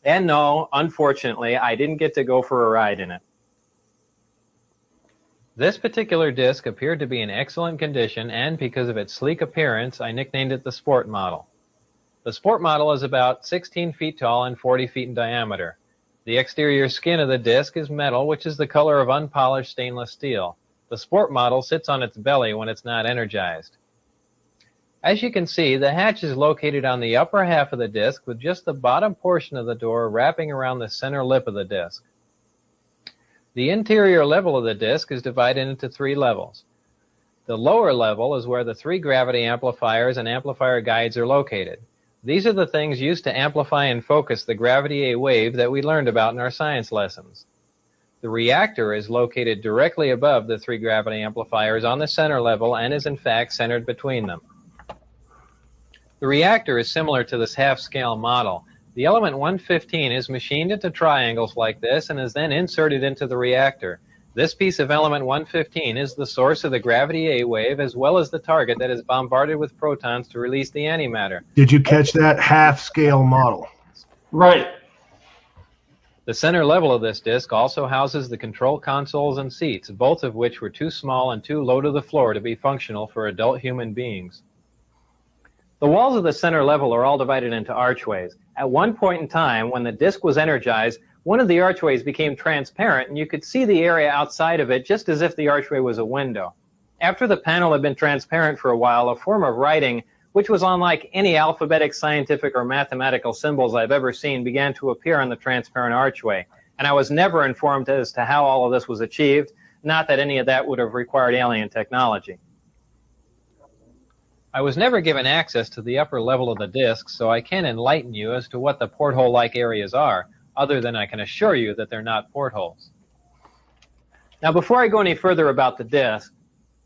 And no, unfortunately, I didn't get to go for a ride in it. This particular disc appeared to be in excellent condition, and because of its sleek appearance, I nicknamed it the Sport Model. The Sport Model is about 16 feet tall and 40 feet in diameter. The exterior skin of the disc is metal, which is the color of unpolished stainless steel. The Sport Model sits on its belly when it's not energized. As you can see, the hatch is located on the upper half of the disc with just the bottom portion of the door wrapping around the center lip of the disc. The interior level of the disc is divided into 3 levels. The lower level is where the 3 gravity amplifiers and amplifier guides are located. These are the things used to amplify and focus the gravity A wave that we learned about in our science lessons. The reactor is located directly above the 3 gravity amplifiers on the center level and is in fact centered between them. The reactor is similar to this half-scale model. The element 115 is machined into triangles like this and is then inserted into the reactor. This piece of element 115 is the source of the gravity A wave as well as the target that is bombarded with protons to release the antimatter. Did you catch that half-scale model? Right. The center level of this disc also houses the control consoles and seats, both of which were too small and too low to the floor to be functional for adult human beings. The walls of the center level are all divided into archways. At one point in time, when the disc was energized, one of the archways became transparent and you could see the area outside of it just as if the archway was a window. After the panel had been transparent for a while, a form of writing, which was unlike any alphabetic, scientific, or mathematical symbols I've ever seen, began to appear on the transparent archway. And I was never informed as to how all of this was achieved, not that any of that would have required alien technology. I was never given access to the upper level of the disc, so I can't enlighten you as to what the porthole-like areas are, other than I can assure you that they're not portholes. Now, before I go any further about the disc,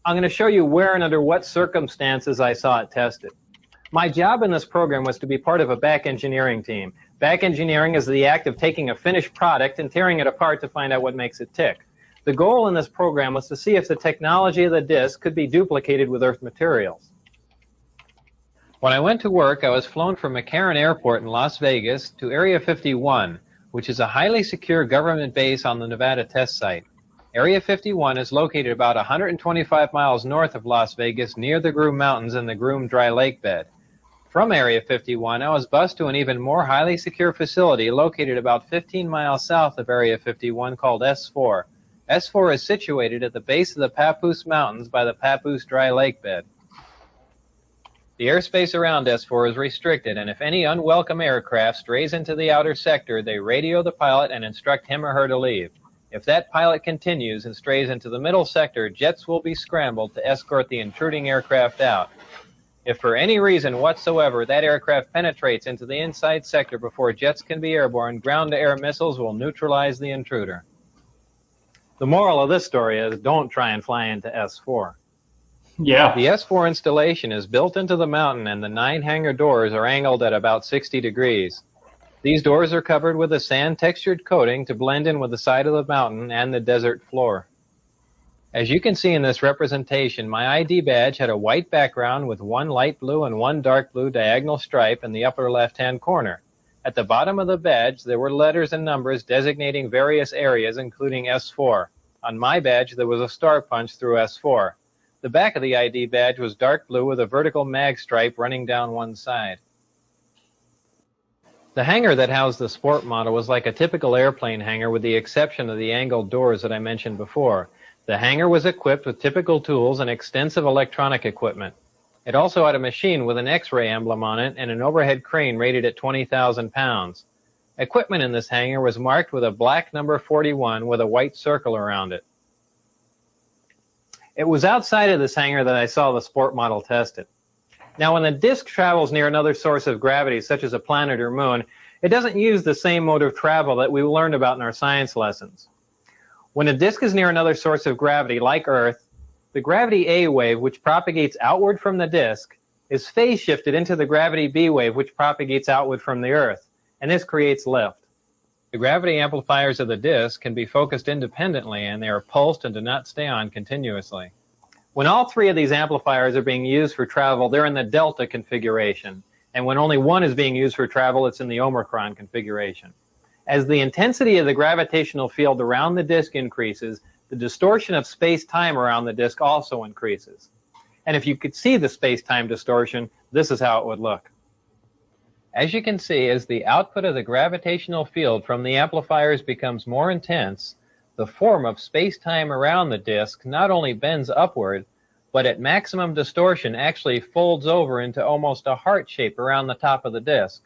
I'm going to show you where and under what circumstances I saw it tested. My job in this program was to be part of a back engineering team. Back engineering is the act of taking a finished product and tearing it apart to find out what makes it tick. The goal in this program was to see if the technology of the disc could be duplicated with Earth materials. When I went to work, I was flown from McCarran Airport in Las Vegas to Area 51, which is a highly secure government base on the Nevada test site. Area 51 is located about 125 miles north of Las Vegas near the Groom Mountains and the Groom Dry Lake bed. From Area 51, I was bused to an even more highly secure facility located about 15 miles south of Area 51 called S4. S4 is situated at the base of the Papoose Mountains by the Papoose Dry Lake bed. The airspace around S4 is restricted, and if any unwelcome aircraft strays into the outer sector, they radio the pilot and instruct him or her to leave. If that pilot continues and strays into the middle sector, jets will be scrambled to escort the intruding aircraft out. If for any reason whatsoever that aircraft penetrates into the inside sector before jets can be airborne, ground-to-air missiles will neutralize the intruder. The moral of this story is don't try and fly into S4. Yeah. The S4 installation is built into the mountain and the 9 hangar doors are angled at about 60 degrees. These doors are covered with a sand-textured coating to blend in with the side of the mountain and the desert floor. As you can see in this representation, my ID badge had a white background with 1 light blue and 1 dark blue diagonal stripe in the upper left-hand corner. At the bottom of the badge, there were letters and numbers designating various areas, including S4. On my badge, there was a star punch through S4. The back of the ID badge was dark blue with a vertical mag stripe running down one side. The hangar that housed the Sport Model was like a typical airplane hangar with the exception of the angled doors that I mentioned before. The hangar was equipped with typical tools and extensive electronic equipment. It also had a machine with an X-ray emblem on it and an overhead crane rated at 20,000 pounds. Equipment in this hangar was marked with a black number 41 with a white circle around it. It was outside of this hangar that I saw the sport model tested. Now, when the disk travels near another source of gravity, such as a planet or moon, it doesn't use the same mode of travel that we learned about in our science lessons. When a disk is near another source of gravity, like Earth, the gravity A wave, which propagates outward from the disk, is phase shifted into the gravity B wave, which propagates outward from the Earth, and this creates lift. The gravity amplifiers of the disk can be focused independently, and they are pulsed and do not stay on continuously. When all three of these amplifiers are being used for travel, they're in the delta configuration, and when only one is being used for travel, it's in the omicron configuration. As the intensity of the gravitational field around the disk increases, the distortion of space-time around the disk also increases. And if you could see the space-time distortion, this is how it would look. As you can see, as the output of the gravitational field from the amplifiers becomes more intense, the form of space-time around the disk not only bends upward, but at maximum distortion actually folds over into almost a heart shape around the top of the disk.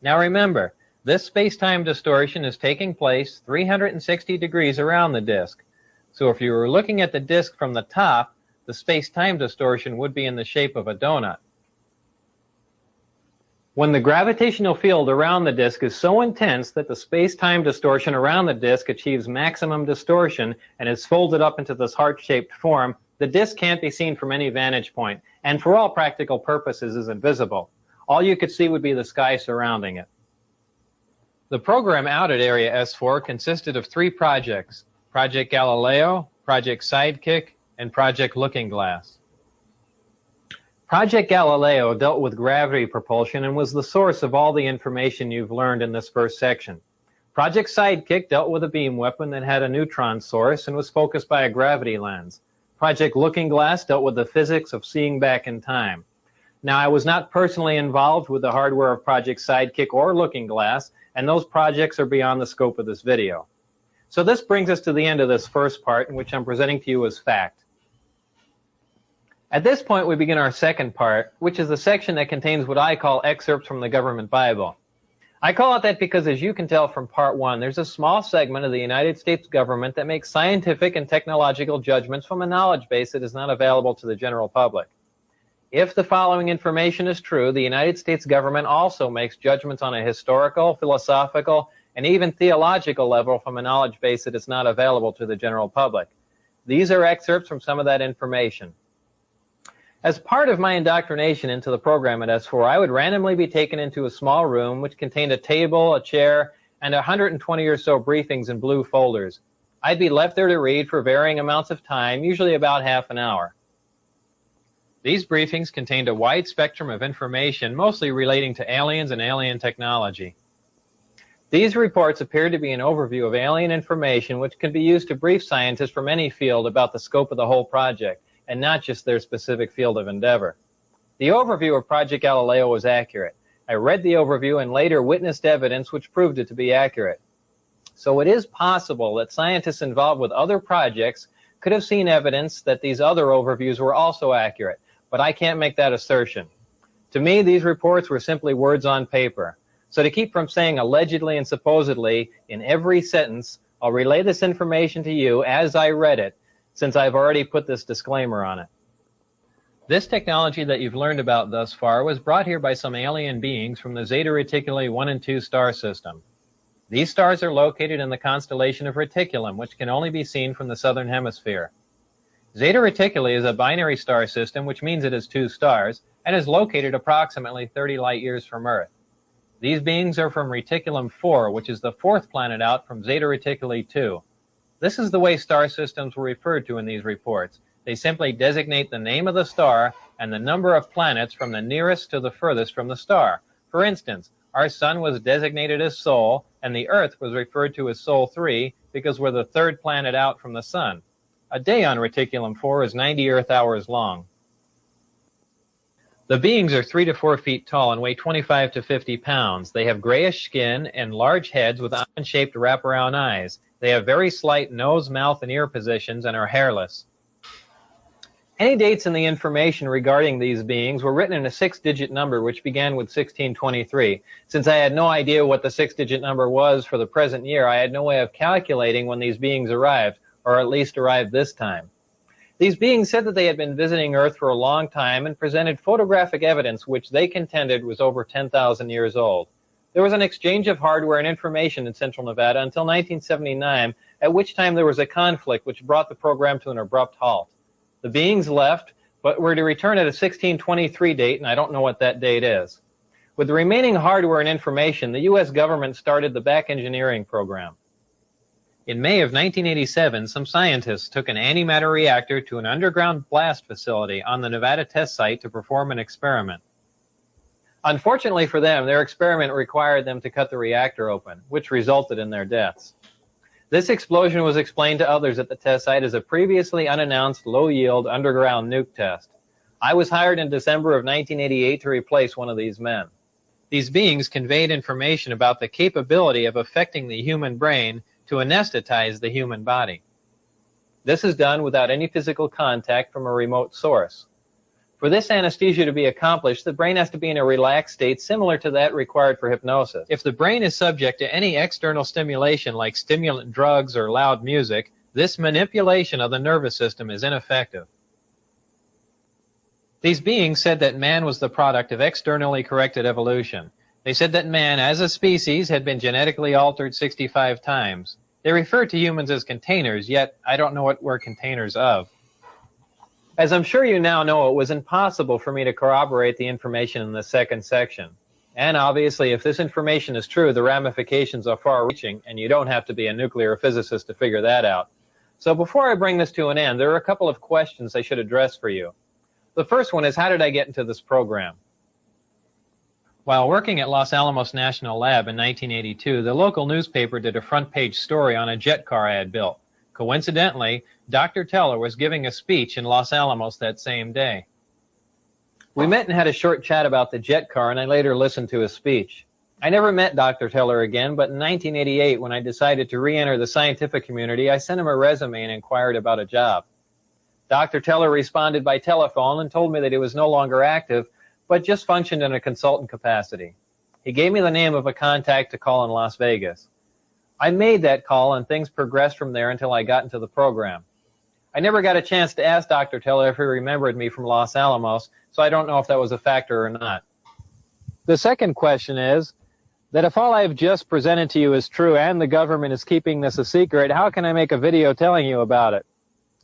Now remember, this space-time distortion is taking place 360 degrees around the disk. So if you were looking at the disk from the top, the space-time distortion would be in the shape of a donut. When the gravitational field around the disk is so intense that the space-time distortion around the disk achieves maximum distortion and is folded up into this heart-shaped form, the disk can't be seen from any vantage point, and for all practical purposes is invisible. All you could see would be the sky surrounding it. The program out at Area S4 consisted of 3 projects: Project Galileo, Project Sidekick, and Project Looking Glass. Project Galileo dealt with gravity propulsion and was the source of all the information you've learned in this first section. Project Sidekick dealt with a beam weapon that had a neutron source and was focused by a gravity lens. Project Looking Glass dealt with the physics of seeing back in time. Now, I was not personally involved with the hardware of Project Sidekick or Looking Glass, and those projects are beyond the scope of this video. So this brings us to the end of this first part, in which I'm presenting to you as fact. At this point, we begin our second part, which is the section that contains what I call excerpts from the government Bible. I call it that because, as you can tell from part 1, there's a small segment of the United States government that makes scientific and technological judgments from a knowledge base that is not available to the general public. If the following information is true, the United States government also makes judgments on a historical, philosophical, and even theological level from a knowledge base that is not available to the general public. These are excerpts from some of that information. As part of my indoctrination into the program at S4, I would randomly be taken into a small room which contained a table, a chair, and 120 or so briefings in blue folders. I'd be left there to read for varying amounts of time, usually about half an hour. These briefings contained a wide spectrum of information, mostly relating to aliens and alien technology. These reports appeared to be an overview of alien information which can be used to brief scientists from any field about the scope of the whole project, and not just their specific field of endeavor. The overview of Project Galileo was accurate. I read the overview and later witnessed evidence which proved it to be accurate. So it is possible that scientists involved with other projects could have seen evidence that these other overviews were also accurate, but I can't make that assertion. To me, these reports were simply words on paper. So to keep from saying allegedly and supposedly in every sentence, I'll relay this information to you as I read it, since I've already put this disclaimer on it. This technology that you've learned about thus far was brought here by some alien beings from the Zeta Reticuli 1 and 2 star system. These stars are located in the constellation of Reticulum, which can only be seen from the southern hemisphere. Zeta Reticuli is a binary star system, which means it has 2 stars, and is located approximately 30 light years from Earth. These beings are from Reticulum 4, which is the 4th planet out from Zeta Reticuli 2. This is the way star systems were referred to in these reports. They simply designate the name of the star and the number of planets from the nearest to the furthest from the star. For instance, our sun was designated as Sol, and the Earth was referred to as Sol 3 because we're the 3rd planet out from the sun. A day on Reticulum 4 is 90 Earth hours long. The beings are 3 to 4 feet tall and weigh 25 to 50 pounds. They have grayish skin and large heads with almond-shaped wraparound eyes. They have very slight nose, mouth, and ear positions and are hairless. Any dates in the information regarding these beings were written in a 6-digit number which began with 1623. Since I had no idea what the 6-digit number was for the present year, I had no way of calculating when these beings arrived, or at least arrived this time. These beings said that they had been visiting Earth for a long time and presented photographic evidence which they contended was over 10,000 years old. There was an exchange of hardware and information in Central Nevada until 1979, at which time there was a conflict which brought the program to an abrupt halt. The beings left, but were to return at a 1623 date, and I don't know what that date is. With the remaining hardware and information, the U.S. government started the back engineering program. In May of 1987, some scientists took an antimatter reactor to an underground blast facility on the Nevada test site to perform an experiment. Unfortunately for them, their experiment required them to cut the reactor open, which resulted in their deaths. This explosion was explained to others at the test site as a previously unannounced low-yield underground nuke test. I was hired in December of 1988 to replace one of these men. These beings conveyed information about the capability of affecting the human brain to anesthetize the human body. This is done without any physical contact from a remote source. For this anesthesia to be accomplished, the brain has to be in a relaxed state similar to that required for hypnosis. If the brain is subject to any external stimulation like stimulant drugs or loud music, this manipulation of the nervous system is ineffective. These beings said that man was the product of externally corrected evolution. They said that man, as a species, had been genetically altered 65 times. They refer to humans as containers, yet I don't know what we're containers of. As I'm sure you now know, it was impossible for me to corroborate the information in the second section. And obviously, if this information is true, the ramifications are far-reaching, and you don't have to be a nuclear physicist to figure that out. So before I bring this to an end, there are a couple of questions I should address for you. The first one is, how did I get into this program? While working at Los Alamos National Lab in 1982, the local newspaper did a front-page story on a jet car I had built. Coincidentally, Dr. Teller was giving a speech in Los Alamos that same day. We met and had a short chat about the jet car, and I later listened to his speech. I never met Dr. Teller again, but in 1988, when I decided to re-enter the scientific community, I sent him a resume and inquired about a job. Dr. Teller responded by telephone and told me that he was no longer active, but just functioned in a consultant capacity. He gave me the name of a contact to call in Las Vegas. I made that call, and things progressed from there until I got into the program. I never got a chance to ask Dr. Teller if he remembered me from Los Alamos, so I don't know if that was a factor or not. The second question is that if all I've just presented to you is true and the government is keeping this a secret, how can I make a video telling you about it?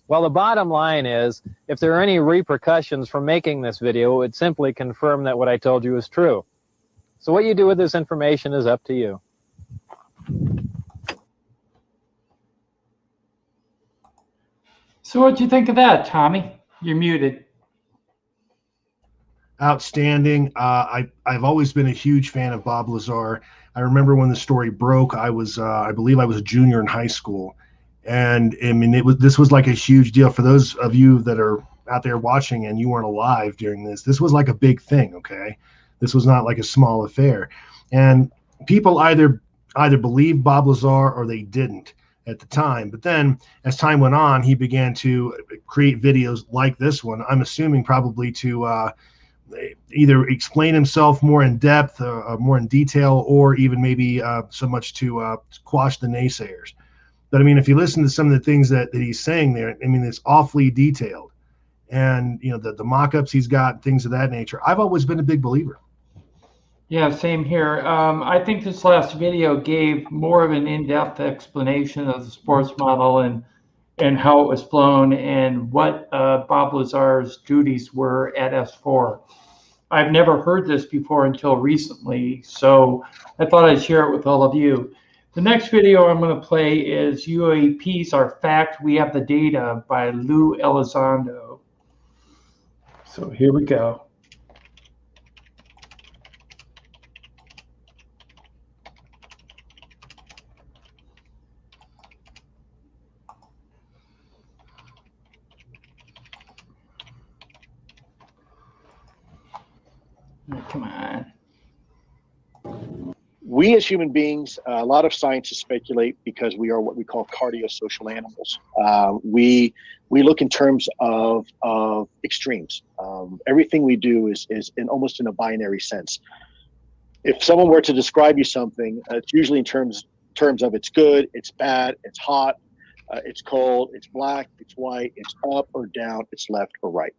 Well, the bottom line is, if there are any repercussions from making this video, it would simply confirm that what I told you is true. So what you do with this information is up to you. So what'd you think of that, Tommy? You're muted. Outstanding. I've always been a huge fan of Bob Lazar. I remember when the story broke, I believe I was a junior in high school. And I mean, this was like a huge deal for those of you that are out there watching and you weren't alive during this. This was like a big thing, okay? This was not like a small affair. And people either believed Bob Lazar or they didn't at the time. But then as time went on, he began to create videos like this one, I'm assuming probably to either explain himself more in depth, more in detail, or even maybe so much to quash the naysayers. But I mean, if you listen to some of the things that he's saying there, I mean, it's awfully detailed. And, you know, the mock-ups he's got, things of that nature. I've always been a big believer. Yeah, same here. I think this last video gave more of an in-depth explanation of the sports model and how it was flown and what Bob Lazar's duties were at S4. I've never heard this before until recently, so I thought I'd share it with all of you. The next video I'm going to play is UAPS Are Fact, We Have the Data by Lou Elizondo. So here we go. Come on. we as human beings, a lot of scientists speculate because we are what we call cardiosocial animals. We look in terms of extremes. Everything we do is almost in a binary sense. If someone were to describe you something, it's usually in terms of it's good, it's bad, it's hot, it's cold, it's black, it's white, it's up or down, it's left or right.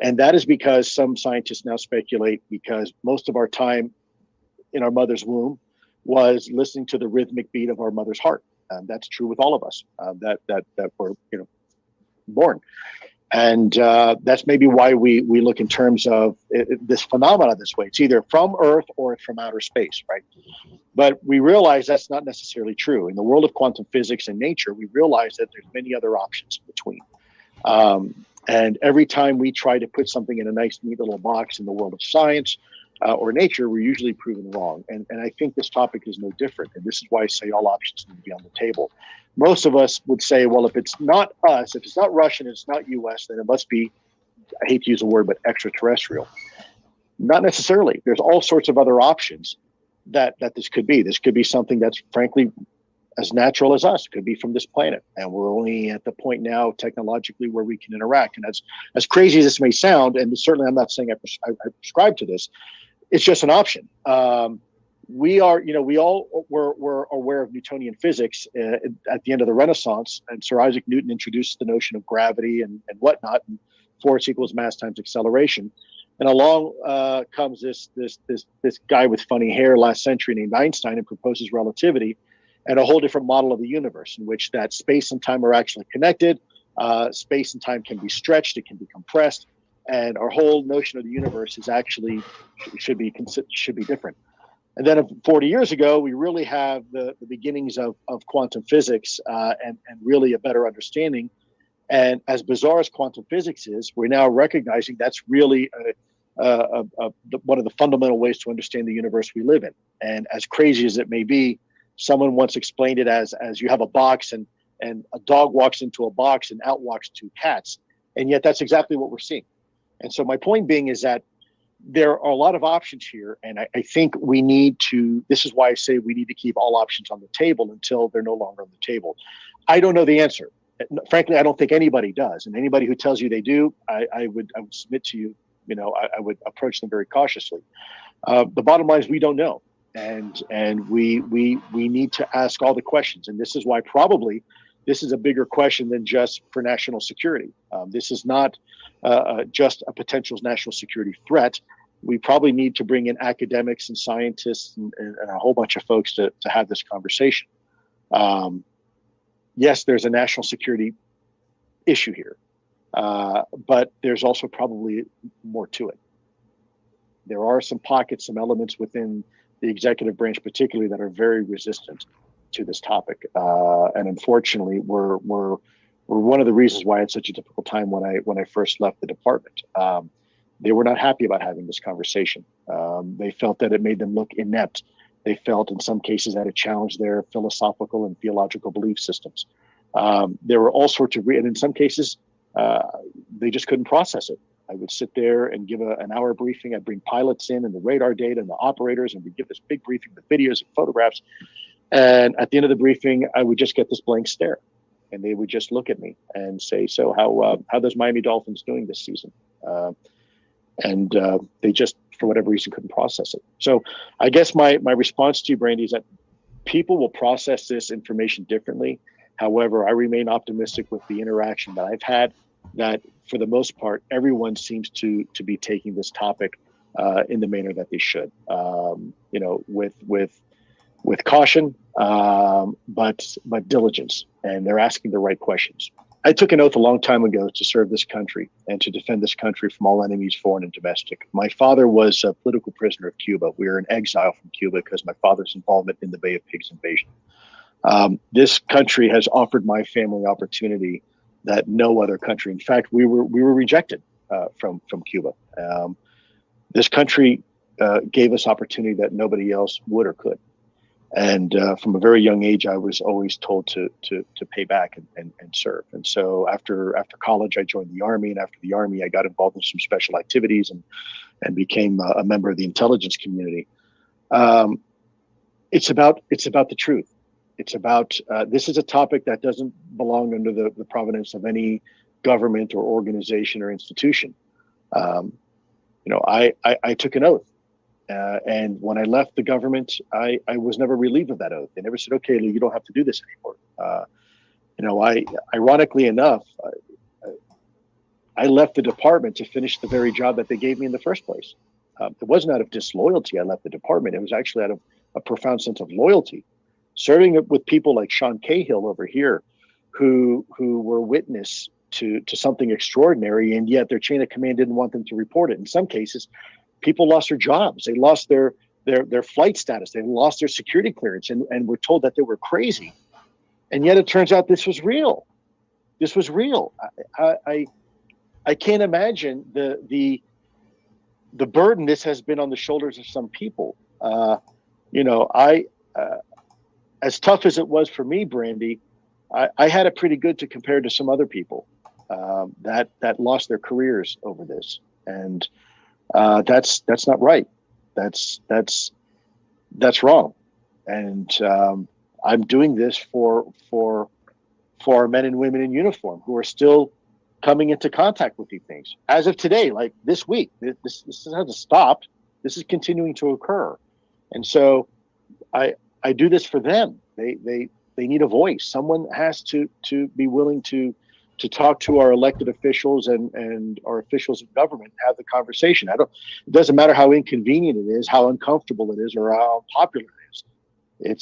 And that is because some scientists now speculate because most of our time in our mother's womb was listening to the rhythmic beat of our mother's heart. That's true with all of us that were born. And that's maybe why we look in terms of this phenomena this way. It's either from Earth or it's from outer space, right? But we realize that's not necessarily true. In the world of quantum physics and nature, we realize that there's many other options in between. And every time we try to put something in a nice, neat little box in the world of science or nature, we're usually proven wrong. And I think this topic is no different. And this is why I say all options need to be on the table. Most of us would say, well, if it's not us, if it's not Russian, it's not US, then it must be, I hate to use the word, but extraterrestrial. Not necessarily. There's all sorts of other options that this could be. This could be something that's frankly as natural as us. It could be from this planet. And we're only at the point now technologically where we can interact. And as crazy as this may sound, and certainly I'm not saying I prescribe to this, it's just an option. We are, we all were aware of Newtonian physics at the end of the Renaissance, and Sir Isaac Newton introduced the notion of gravity and whatnot, and force equals mass times acceleration. And along comes this guy with funny hair last century named Einstein and proposes relativity and a whole different model of the universe in which that space and time are actually connected. Space and time can be stretched, it can be compressed, and our whole notion of the universe is actually should be different. And then 40 years ago, we really have the beginnings of quantum physics and really a better understanding. And as bizarre as quantum physics is, we're now recognizing that's really one of the fundamental ways to understand the universe we live in. And as crazy as it may be, someone once explained it as you have a box and a dog walks into a box and out walks two cats. And yet that's exactly what we're seeing. And so my point being is that there are a lot of options here. And I think we need to, this is why I say we need to keep all options on the table until they're no longer on the table. I don't know the answer. Frankly, I don't think anybody does. And anybody who tells you they do, I would submit to you, I would approach them very cautiously. The bottom line is we don't know. And we need to ask all the questions. And this is why probably this is a bigger question than just for national security. This is not just a potential national security threat. We probably need to bring in academics and scientists and a whole bunch of folks to have this conversation. Yes, there's a national security issue here, but there's also probably more to it. There are some pockets, some elements within the executive branch particularly that are very resistant to this topic. And unfortunately, we're one of the reasons why it's such a difficult time when I first left the department. They were not happy about having this conversation. They felt that it made them look inept. They felt in some cases that it challenged their philosophical and theological belief systems. There were all sorts of, and in some cases, they just couldn't process it. I would sit there and give an hour briefing. I'd bring pilots in and the radar data and the operators, and we'd give this big briefing with videos and photographs. And at the end of the briefing, I would just get this blank stare. And they would just look at me and say, so how those Miami Dolphins doing this season? And they just, for whatever reason, couldn't process it. So I guess my response to you, Brandy, is that people will process this information differently. However, I remain optimistic with the interaction that I've had, that for the most part, everyone seems to be taking this topic in the manner that they should, with caution, but diligence, and they're asking the right questions. I took an oath a long time ago to serve this country and to defend this country from all enemies, foreign and domestic. My father was a political prisoner of Cuba. We were in exile from Cuba because my father's involvement in the Bay of Pigs invasion. This country has offered my family opportunity that no other country. In fact, we were rejected from Cuba. This country gave us opportunity that nobody else would or could. And from a very young age, I was always told to pay back and serve. And so after college, I joined the Army, and after the Army, I got involved in some special activities and became a member of the intelligence community. It's about the truth. It's about this is a topic that doesn't belong under the providence of any government or organization or institution. I took an oath, and when I left the government, I was never relieved of that oath. They never said, "Okay, Lou, you don't have to do this anymore." Ironically enough, I left the department to finish the very job that they gave me in the first place. It wasn't out of disloyalty I left the department. It was actually out of a profound sense of loyalty. Serving with people like Sean Cahill over here, who were witness to something extraordinary, and yet their chain of command didn't want them to report it. In some cases, people lost their jobs. They lost their flight status. They lost their security clearance, and were told that they were crazy. And yet it turns out this was real. This was real. I can't imagine the burden this has been on the shoulders of some people. As tough as it was for me, Brandy, I had it pretty good to compare to some other people that lost their careers over this, and that's not right. That's wrong, and I'm doing this for our men and women in uniform who are still coming into contact with these things. As of today, like this week, this hasn't stopped. This is continuing to occur, and so I do this for them. They need a voice. Someone has to be willing to talk to our elected officials and our officials of government, have the conversation. It doesn't matter how inconvenient it is, how uncomfortable it is, or how unpopular it is.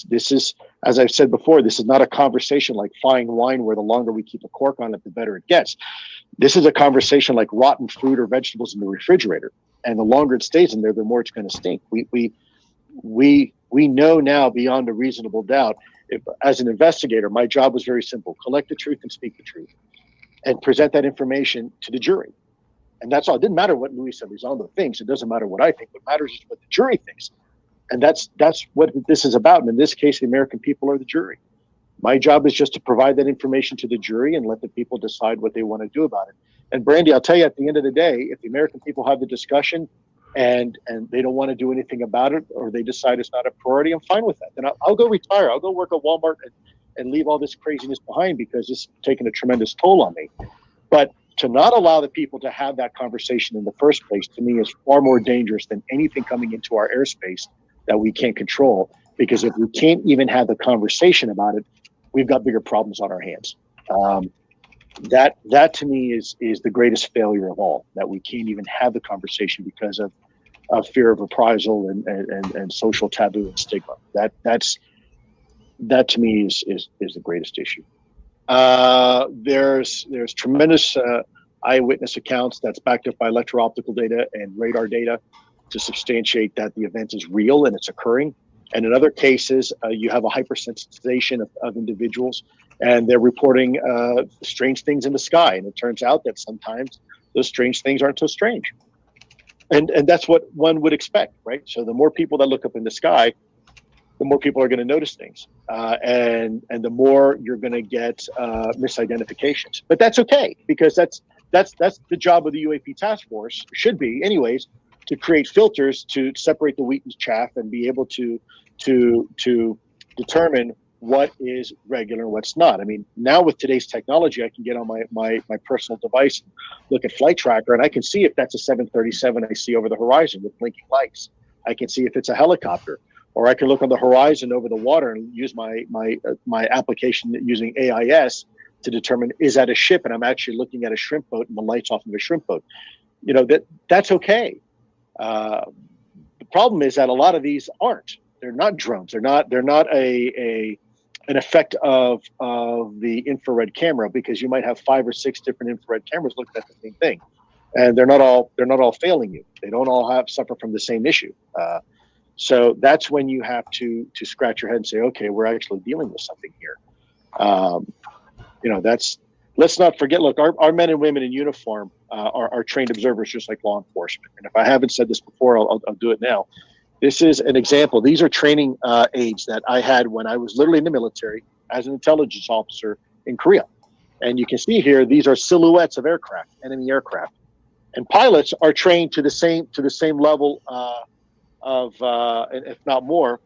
This is, as I've said before, this is not a conversation like fine wine where the longer we keep a cork on it, the better it gets. This is a conversation like rotten fruit or vegetables in the refrigerator. And the longer it stays in there, the more it's going to stink. We know now beyond a reasonable doubt, as an investigator, my job was very simple: collect the truth and speak the truth and present that information to the jury. And that's all. It didn't matter what Luis Elizondo thinks. It doesn't matter what I think. What matters is what the jury thinks. And that's what this is about. And in this case, the American people are the jury. My job is just to provide that information to the jury and let the people decide what they want to do about it. And Brandy, I'll tell you, at the end of the day, if the American people have the discussion and they don't want to do anything about it, or they decide it's not a priority, I'm fine with that. Then I'll go retire. I'll go work at Walmart and leave all this craziness behind, because it's taken a tremendous toll on me. But to not allow the people to have that conversation in the first place, to me, is far more dangerous than anything coming into our airspace that we can't control. Because if we can't even have the conversation about it, we've got bigger problems on our hands. That to me is the greatest failure of all, that we can't even have the conversation because of fear of reprisal and social taboo and stigma. That to me is the greatest issue. There's tremendous eyewitness accounts that's backed up by electro-optical data and radar data to substantiate that the event is real and it's occurring. And in other cases, you have a hypersensitization of individuals, and they're reporting strange things in the sky. And it turns out that sometimes those strange things aren't so strange. And that's what one would expect, right? So the more people that look up in the sky, the more people are going to notice things. And the more you're going to get misidentifications. But that's okay, because that's the job of the UAP task force, should be anyways, to create filters to separate the wheat and chaff and be able to determine what is regular and what's not. I mean, now with today's technology, I can get on my personal device and look at Flight Tracker, and I can see if that's a 737 I see over the horizon with blinking lights. I can see if it's a helicopter, or I can look on the horizon over the water and use my application using AIS to determine, is that a ship? And I'm actually looking at a shrimp boat and the lights off of a shrimp boat. You know, that's okay. The problem is that a lot of these aren't. They're not drones. They're not an effect of the infrared camera, because you might have 5 or 6 different infrared cameras looking at the same thing, and they're not all failing you. They don't all suffer from the same issue. So that's when you have to scratch your head and say, okay, we're actually dealing with something here. Let's not forget, look, our men and women in uniform are trained observers, just like law enforcement. And if I haven't said this before, I'll do it now. This is an example. These are training aids that I had when I was literally in the military as an intelligence officer in Korea. And you can see here, these are silhouettes of aircraft, enemy aircraft. And pilots are trained to the same level of, if not more,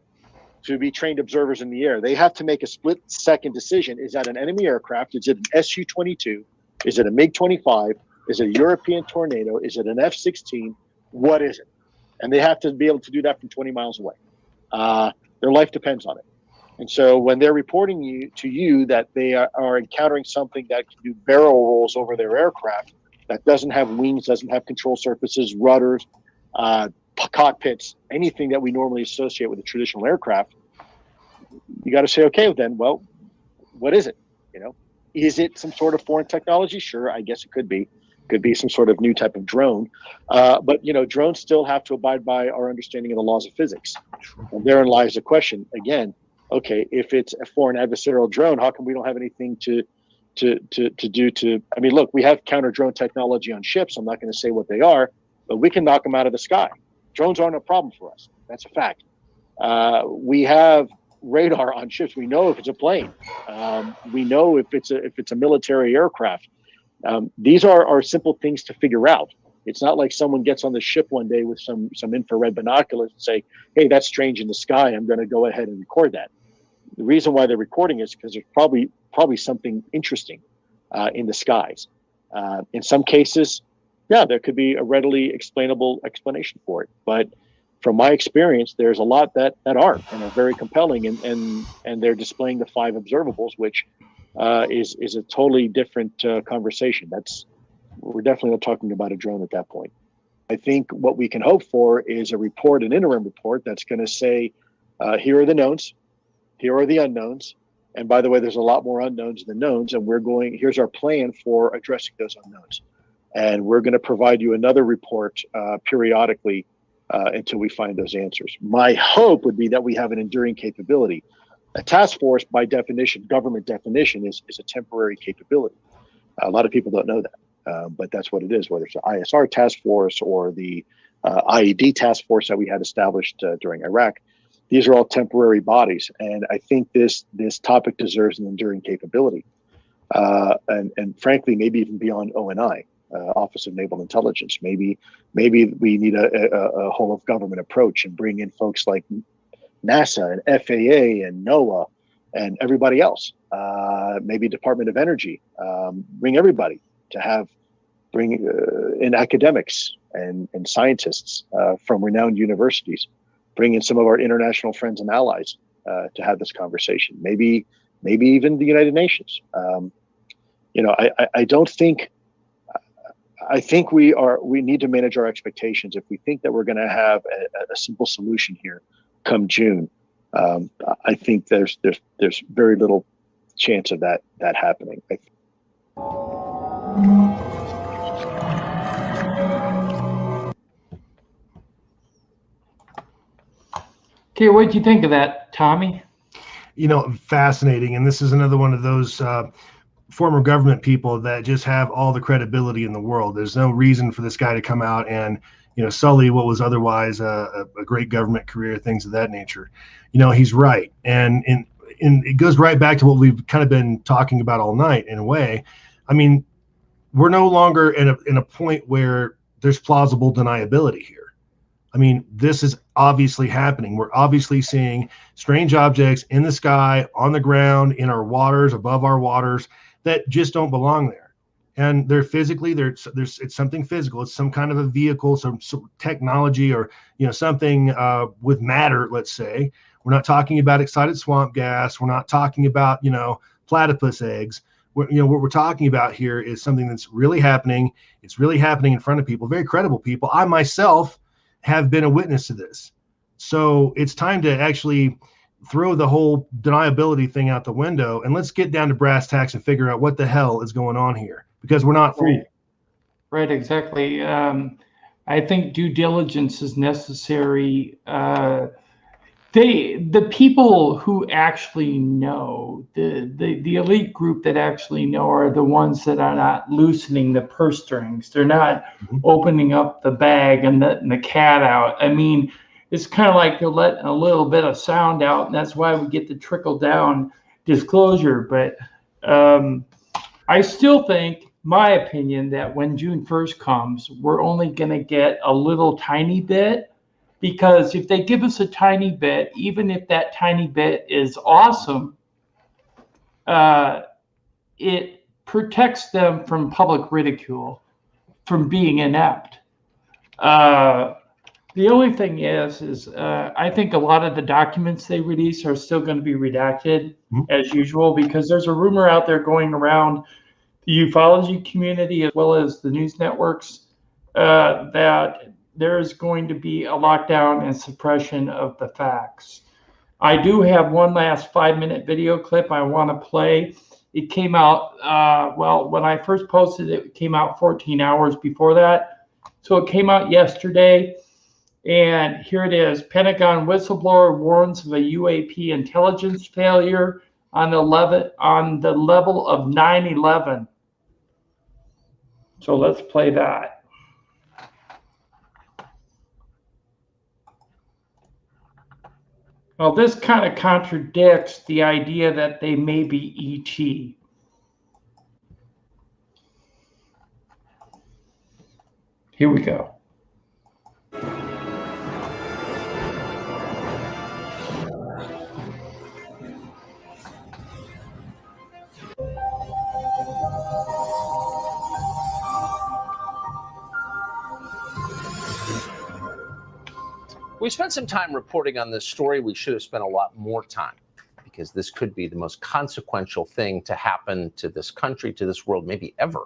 to be trained observers in the air. They have to make a split-second decision. Is that an enemy aircraft? Is it an Su-22? Is it a MiG-25? Is it a European Tornado? Is it an F-16? What is it? And they have to be able to do that from 20 miles away. Their life depends on it. And so when they're reporting to you that they are encountering something that can do barrel rolls over their aircraft, that doesn't have wings, doesn't have control surfaces, rudders, cockpits, anything that we normally associate with a traditional aircraft, you got to say, okay, then, well, what is it? You know, is it some sort of foreign technology? Sure, I guess it could be. Could be some sort of new type of drone. But, you know, drones still have to abide by our understanding of the laws of physics. And therein lies the question, again, okay, if it's a foreign adversarial drone, how come we don't have anything to do to, I mean, look, we have counter drone technology on ships. I'm not going to say what they are, but we can knock them out of the sky. Drones aren't a problem for us. That's a fact. We have radar on ships. We know if it's a plane. We know if it's a military aircraft. These are simple things to figure out. It's not like someone gets on the ship one day with some infrared binoculars and say, hey, that's strange in the sky. I'm going to go ahead and record that. The reason why they're recording is because there's probably something interesting in the skies. In some cases, yeah, there could be a readily explainable explanation for it. But from my experience, there's a lot that aren't and are very compelling, and they're displaying the 5 observables, which is a totally different conversation. We're definitely not talking about a drone at that point. I think what we can hope for is an interim report that's going to say, here are the knowns, here are the unknowns, and by the way, there's a lot more unknowns than knowns, and here's our plan for addressing those unknowns. And we're going to provide you another report periodically until we find those answers. My hope would be that we have an enduring capability. A task force, by definition, government definition, is a temporary capability. A lot of people don't know that, but that's what it is, whether it's the ISR task force or the IED task force that we had established during Iraq. These are all temporary bodies, and I think this topic deserves an enduring capability. And frankly, maybe even beyond ONI, Office of Naval Intelligence. Maybe we need a whole of government approach and bring in folks like NASA and FAA and NOAA and everybody else. Maybe Department of Energy. Bring everybody to bring in academics and scientists from renowned universities. Bring in some of our international friends and allies to have this conversation. Maybe even the United Nations. I don't think. I think we need to manage our expectations. If we think that we're going to have a simple solution here come June, I think there's very little chance of that happening. Okay, what did you think of that, Tommy? You know, fascinating. And this is another one of those former government people that just have all the credibility in the world. There's no reason for this guy to come out and, you know, sully what was otherwise a great government career, things of that nature. You know, he's right. And it goes right back to what we've kind of been talking about all night in a way. I mean, we're no longer in a point where there's plausible deniability here. I mean, this is obviously happening. We're obviously seeing strange objects in the sky, on the ground, in our waters, above our waters, that just don't belong there. And they're physically, it's something physical. It's some kind of a vehicle, some technology, or, you know, something with matter, let's say. We're not talking about excited swamp gas. We're not talking about, you know, platypus eggs. What we're talking about here is something that's really happening. It's really happening in front of people, very credible people. I myself have been a witness to this. So it's time to actually throw the whole deniability thing out the window, and let's get down to brass tacks and figure out what the hell is going on here, because we're not free. Right, exactly. I think due diligence is necessary. The people who actually know, the elite group that actually know, are the ones that are not loosening the purse strings. They're not opening up the bag and letting the cat out. I mean, it's kind of like they're letting a little bit of sound out, and that's why we get the trickle down disclosure. But I still think, my opinion, that when June 1st comes, we're only going to get a little tiny bit, because if they give us a tiny bit, even if that tiny bit is awesome, it protects them from public ridicule, from being inept. The only thing is I think a lot of the documents they release are still going to be redacted as usual, because there's a rumor out there going around the ufology community as well as the news networks that there's going to be a lockdown and suppression of the facts. I do have one last 5-minute video clip I want to play. It came out, well, when I first posted it, it came out 14 hours before that. So it came out yesterday. And here it is. Pentagon whistleblower warns of a UAP intelligence failure on the level of 9/11. So let's play that. Well, this kind of contradicts the idea that they may be ET. Here we go. We spent some time reporting on this story. We should have spent a lot more time, because this could be the most consequential thing to happen to this country, to this world, maybe ever.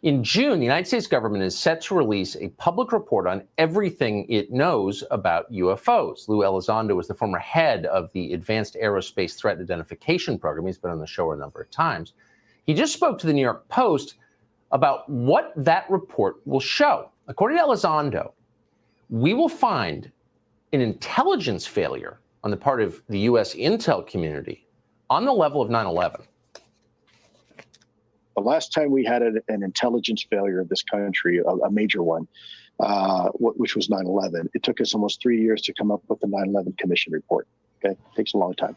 In June, the United States government is set to release a public report on everything it knows about UFOs. Lou Elizondo is the former head of the Advanced Aerospace Threat Identification Program. He's been on the show a number of times. He just spoke to the New York Post about what that report will show. According to Elizondo, we will find an intelligence failure on the part of the U.S. intel community on the level of 9/11. The last time we had an intelligence failure in this country, a major one, which was 9/11, it took us almost 3 years to come up with the 9/11 Commission report. Okay, it takes a long time.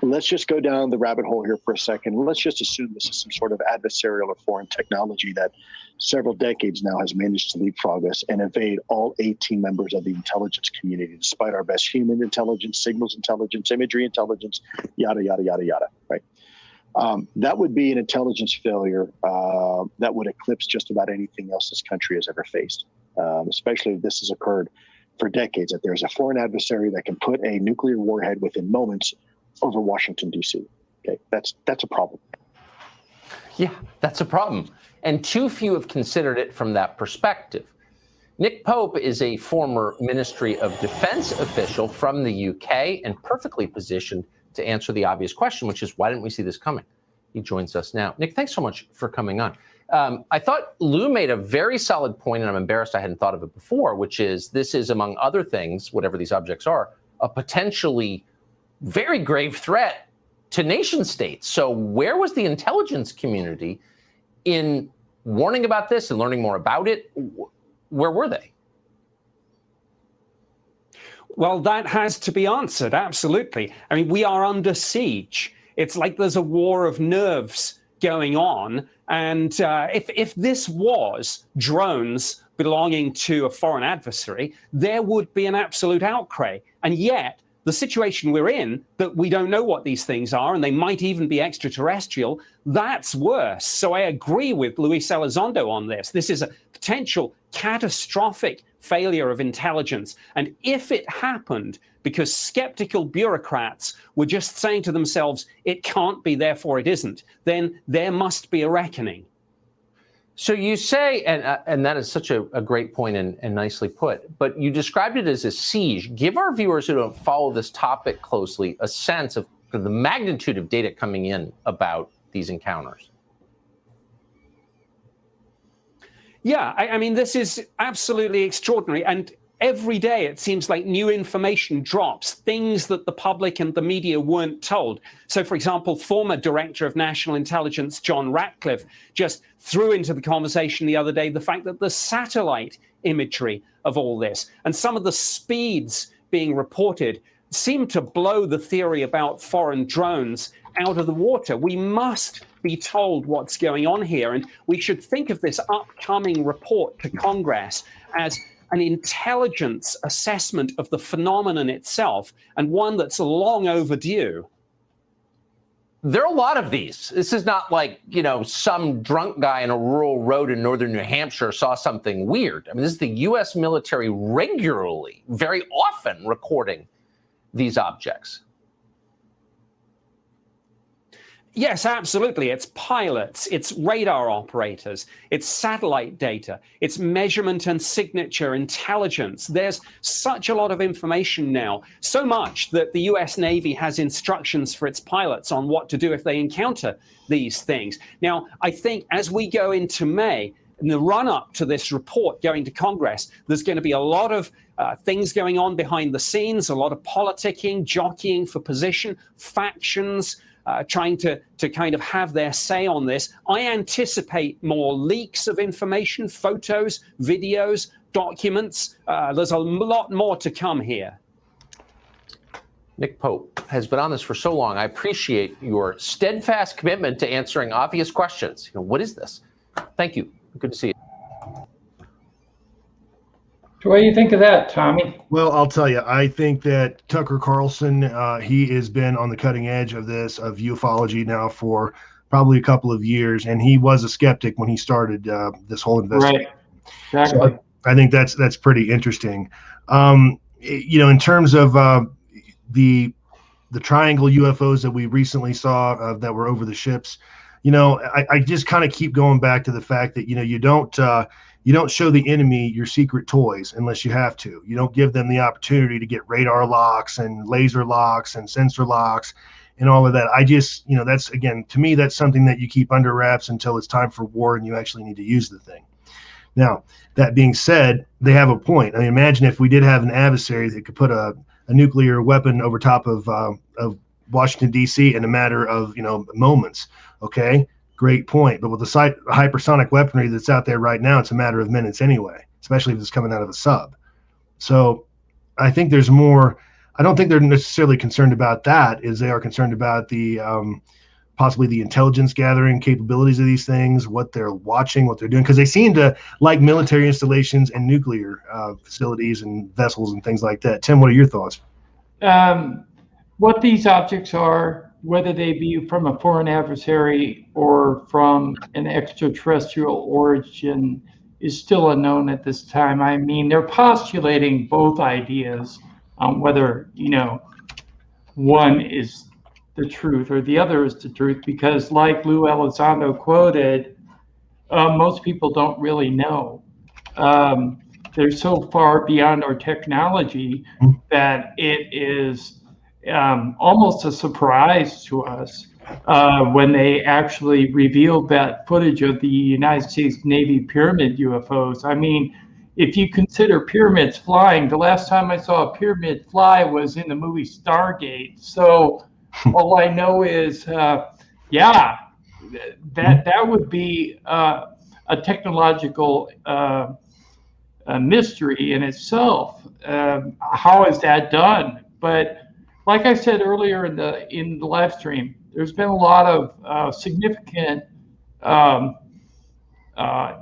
Let's just go down the rabbit hole here for a second. Let's just assume this is some sort of adversarial or foreign technology that several decades now has managed to leapfrog us and evade all 18 members of the intelligence community, despite our best human intelligence, signals intelligence, imagery intelligence, yada, yada, yada, yada, right? That would be an intelligence failure that would eclipse just about anything else this country has ever faced, especially if this has occurred for decades, that there's a foreign adversary that can put a nuclear warhead within moments over Washington, D.C. Okay, that's a problem. Yeah, that's a problem. And too few have considered it from that perspective. Nick Pope is a former Ministry of Defense official from the UK and perfectly positioned to answer the obvious question, which is, why didn't we see this coming? He joins us now. Nick, thanks so much for coming on. I thought Lou made a very solid point, and I'm embarrassed I hadn't thought of it before, which is this is, among other things, whatever these objects are, a potentially very grave threat to nation states. So where was the intelligence community in warning about this and learning more about it? Where were they? Well, that has to be answered, absolutely. I mean, we are under siege. It's like there's a war of nerves going on. And if this was drones belonging to a foreign adversary, there would be an absolute outcry. And yet, the situation we're in, that we don't know what these things are, and they might even be extraterrestrial, that's worse. So I agree with Luis Elizondo on this. This is a potential catastrophic failure of intelligence. And if it happened because skeptical bureaucrats were just saying to themselves, it can't be, therefore it isn't, then there must be a reckoning. So you say, and that is such a great point and nicely put, but you described it as a siege. Give our viewers who don't follow this topic closely a sense of the magnitude of data coming in about these encounters. Yeah, I mean, this is absolutely extraordinary. And every day it seems like new information drops, things that the public and the media weren't told. So, for example, former Director of National Intelligence John Ratcliffe just threw into the conversation the other day the fact that the satellite imagery of all this and some of the speeds being reported seem to blow the theory about foreign drones out of the water. We must be told what's going on here, and we should think of this upcoming report to Congress as an intelligence assessment of the phenomenon itself, and one that's long overdue. There are a lot of these. This is not like, you know, some drunk guy in a rural road in northern New Hampshire saw something weird. I mean, this is the U.S. military regularly, very often recording these objects. Yes, absolutely. It's pilots, it's radar operators, it's satellite data, it's measurement and signature intelligence. There's such a lot of information now, so much that the US Navy has instructions for its pilots on what to do if they encounter these things. Now, I think as we go into May, in the run-up to this report going to Congress, there's going to be a lot of things going on behind the scenes, a lot of politicking, jockeying for position, factions, trying to kind of have their say on this. I anticipate more leaks of information, photos, videos, documents. There's a lot more to come here. Nick Pope has been on this for so long. I appreciate your steadfast commitment to answering obvious questions. You know, what is this? Thank you. Good to see you. What do you think of that, Tommy? Well, I'll tell you, I think that Tucker Carlson, he has been on the cutting edge of this, of ufology now for probably a couple of years, and he was a skeptic when he started this whole investigation. Right. Exactly. So I think that's pretty interesting. You know, in terms of the triangle UFOs that we recently saw that were over the ships, you know, I just kind of keep going back to the fact that, you know, you don't show the enemy your secret toys unless you have to. You don't give them the opportunity to get radar locks and laser locks and sensor locks and all of that. I just, you know, that's, again, to me, that's something that you keep under wraps until it's time for war and you actually need to use the thing. Now, that being said, they have a point. I mean, imagine if we did have an adversary that could put a nuclear weapon over top of Washington, D.C. in a matter of, you know, moments. Okay. Great point. But with the hypersonic weaponry that's out there right now, it's a matter of minutes anyway, especially if it's coming out of a sub. So I think there's more. I don't think they're necessarily concerned about that, as they are concerned about the possibly the intelligence gathering capabilities of these things, what they're watching, what they're doing, because they seem to like military installations and nuclear facilities and vessels and things like that. Tim, what are your thoughts? What these objects are, whether they be from a foreign adversary or from an extraterrestrial origin, is still unknown at this time. I mean, they're postulating both ideas on whether, you know, one is the truth or the other is the truth, because like Lou Elizondo quoted, most people don't really know. They're so far beyond our technology that it is almost a surprise to us when they actually revealed that footage of the United States Navy pyramid UFOs. I mean, if you consider pyramids flying, the last time I saw a pyramid fly was in the movie Stargate. So all I know is, yeah, that would be a technological mystery in itself. How is that done? But like I said earlier in the live stream, there's been a lot of significant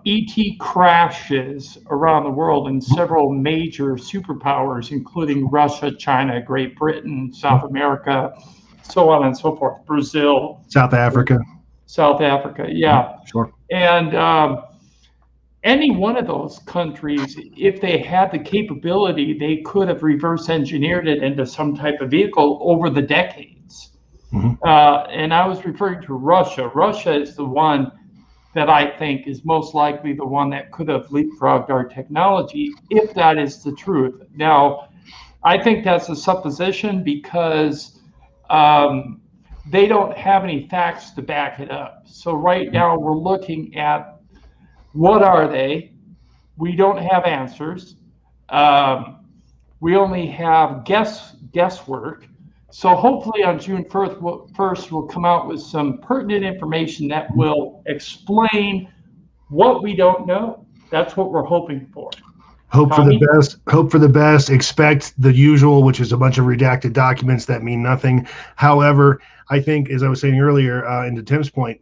ET crashes around the world in several major superpowers, including Russia, China, Great Britain, South America, so on and so forth, Brazil. South Africa, yeah. Sure. And any one of those countries, if they had the capability, they could have reverse engineered it into some type of vehicle over the decades. And I was referring to Russia. Russia is the one that I think is most likely the one that could have leapfrogged our technology, if that is the truth. Now, I think that's a supposition because they don't have any facts to back it up. So right now we're looking at what are they? We don't have answers. We only have guesswork. So hopefully on June 1st, we'll come out with some pertinent information that will explain what we don't know. That's what we're hoping for. Hope for the best. Hope for the best. Expect the usual, which is a bunch of redacted documents that mean nothing. However, I think, as I was saying earlier, into Tim's point,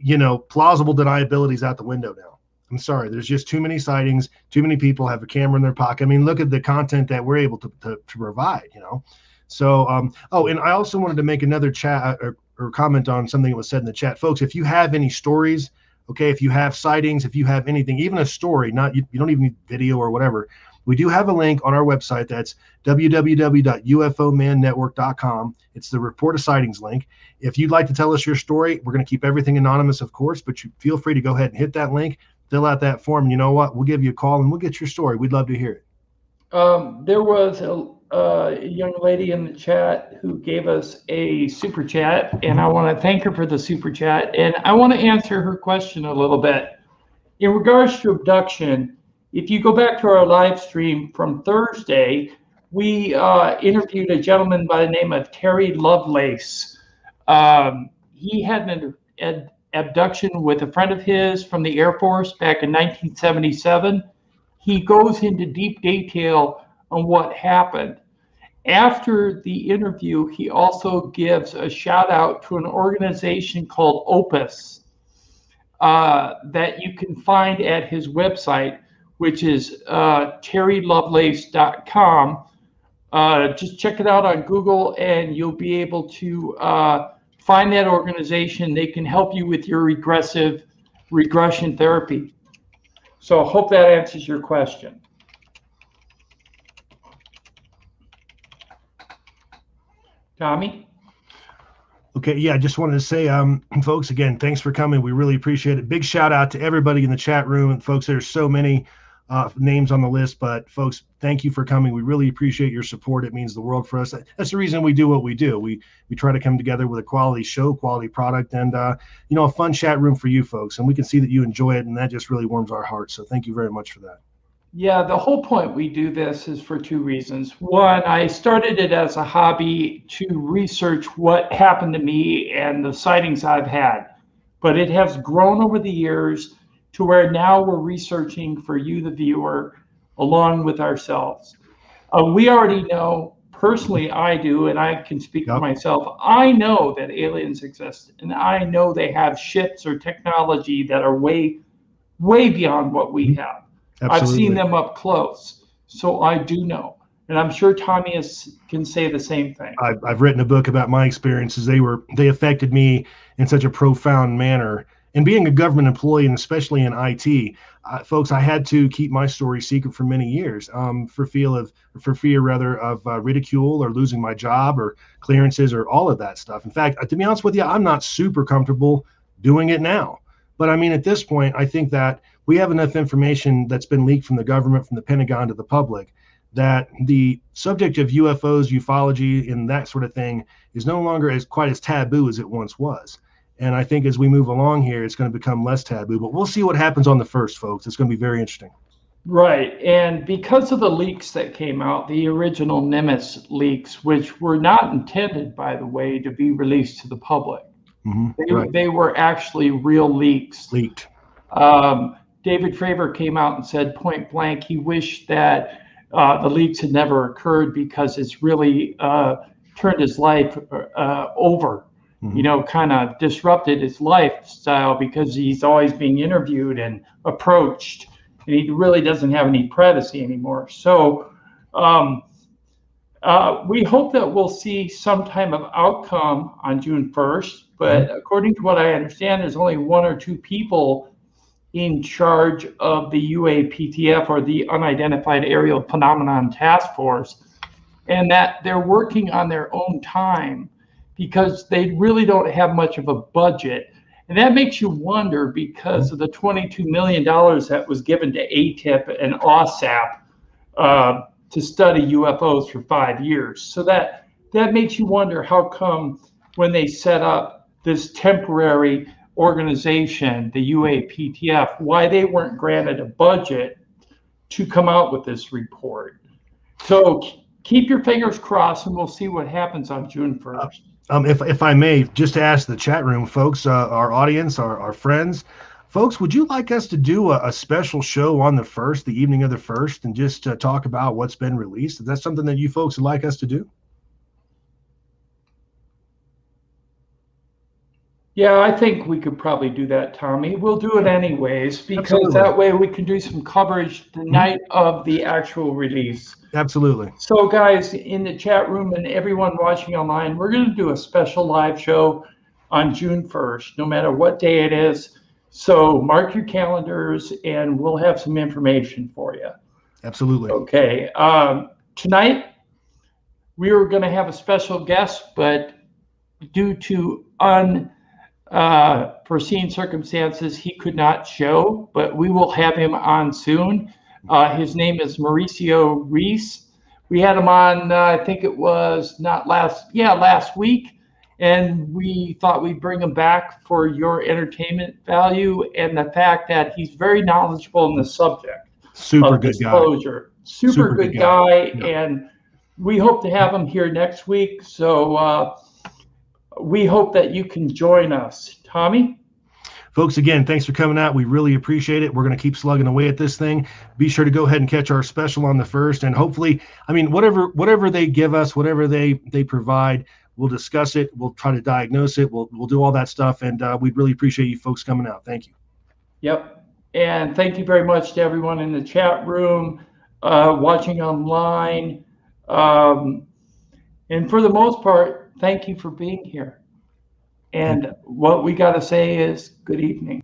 you know, plausible deniability is out the window now. I'm sorry. There's just too many sightings. Too many people have a camera in their pocket. I mean, look at the content that we're able to provide, you know. So, oh, and I also wanted to make another chat or comment on something that was said in the chat. Folks, if you have any stories, okay, if you have sightings, if you have anything, even a story, not you don't even need video or whatever, we do have a link on our website. That's www.ufomannetwork.com. It's the report of sightings link. If you'd like to tell us your story, we're going to keep everything anonymous, of course, but you feel free to go ahead and hit that link, fill out that form, and you know what? We'll give you a call and we'll get your story. We'd love to hear it. There was a young lady in the chat who gave us a super chat, and I want to thank her for the super chat. And I want to answer her question a little bit. In regards to abduction, if you go back to our live stream from Thursday, we interviewed a gentleman by the name of Terry Lovelace. He had an abduction with a friend of his from the Air Force back in 1977. He goes into deep detail on what happened. After the interview, he also gives a shout out to an organization called OPUS that you can find at his website, which is terrylovelace.com. Just check it out on Google and you'll be able to find that organization. They can help you with your regression therapy. So I hope that answers your question. Tommy? Okay, yeah, I just wanted to say, folks, again, thanks for coming. We really appreciate it. Big shout out to everybody in the chat room. And folks, there's so many names on the list, but folks, thank you for coming. We really appreciate your support. It means the world for us. That's the reason we do what we do. We try to come together with a quality show, quality product, and you know, a fun chat room for you folks. And we can see that you enjoy it, and that just really warms our hearts. So thank you very much for that. Yeah, the whole point we do this is for two reasons. One, I started it as a hobby to research what happened to me and the sightings I've had. But it has grown over the years to where now we're researching for you, the viewer, along with ourselves. We already know, personally I do, and I can speak for myself, I know that aliens exist, and I know they have ships or technology that are way, way beyond what we have. Absolutely. I've seen them up close, so I do know. And I'm sure Tommy can say the same thing. I've written a book about my experiences. They affected me in such a profound manner. And being a government employee, and especially in IT, folks, I had to keep my story secret for many years for fear of ridicule or losing my job or clearances or all of that stuff. In fact, to be honest with you, I'm not super comfortable doing it now. But I mean, at this point, I think that we have enough information that's been leaked from the government, from the Pentagon to the public, that the subject of UFOs, ufology, and that sort of thing is no longer quite as taboo as it once was. And I think as we move along here, it's going to become less taboo. But we'll see what happens on the first, folks. It's going to be very interesting. Right. And because of the leaks that came out, the original Nimitz leaks, which were not intended, by the way, to be released to the public. They were actually real leaks. Leaked. David Fravor came out and said point blank he wished that the leaks had never occurred because it's really turned his life over. You know, kind of disrupted his lifestyle because he's always being interviewed and approached, and he really doesn't have any privacy anymore. So we hope that we'll see some type of outcome on June 1st, but according to what I understand, there's only one or two people in charge of the UAPTF, or the Unidentified Aerial Phenomenon Task Force, and that they're working on their own time because they really don't have much of a budget. And that makes you wonder, because of the $22 million that was given to ATIP and OSAP to study UFOs for 5 years. So that makes you wonder how come when they set up this temporary organization, the UAPTF, why they weren't granted a budget to come out with this report. So keep your fingers crossed, and we'll see what happens on June 1st. If I may, just to ask the chat room, folks, our audience, our friends, folks, would you like us to do a special show on the 1st, the evening of the 1st, and just talk about what's been released? Is that something that you folks would like us to do? Yeah, I think we could probably do that, Tommy. We'll do it anyways, because Absolutely. that way we can do some coverage the night of the actual release. Absolutely. So guys in the chat room and everyone watching online, we're going to do a special live show on June 1st, no matter what day it is. So mark your calendars and we'll have some information for you. Absolutely. Okay. Tonight, we were going to have a special guest, but due to unforeseen circumstances, he could not show, but we will have him on soon. His name is Mauricio Reese. We had him on, I think it was last week, and we thought we'd bring him back for your entertainment value and the fact that he's very knowledgeable in the subject. Super good disclosure. guy. Super good guy, Yeah. and we hope to have him here next week. So we hope that you can join us. Tommy? Folks, again, thanks for coming out. We really appreciate it. We're going to keep slugging away at this thing. Be sure to go ahead and catch our special on the 1st. And hopefully, I mean, whatever they give us, whatever they provide, we'll discuss it. We'll try to diagnose it. We'll do all that stuff. And we'd really appreciate you folks coming out. Thank you. Yep. And thank you very much to everyone in the chat room, watching online. And for the most part, thank you for being here. And what we got to say is good evening.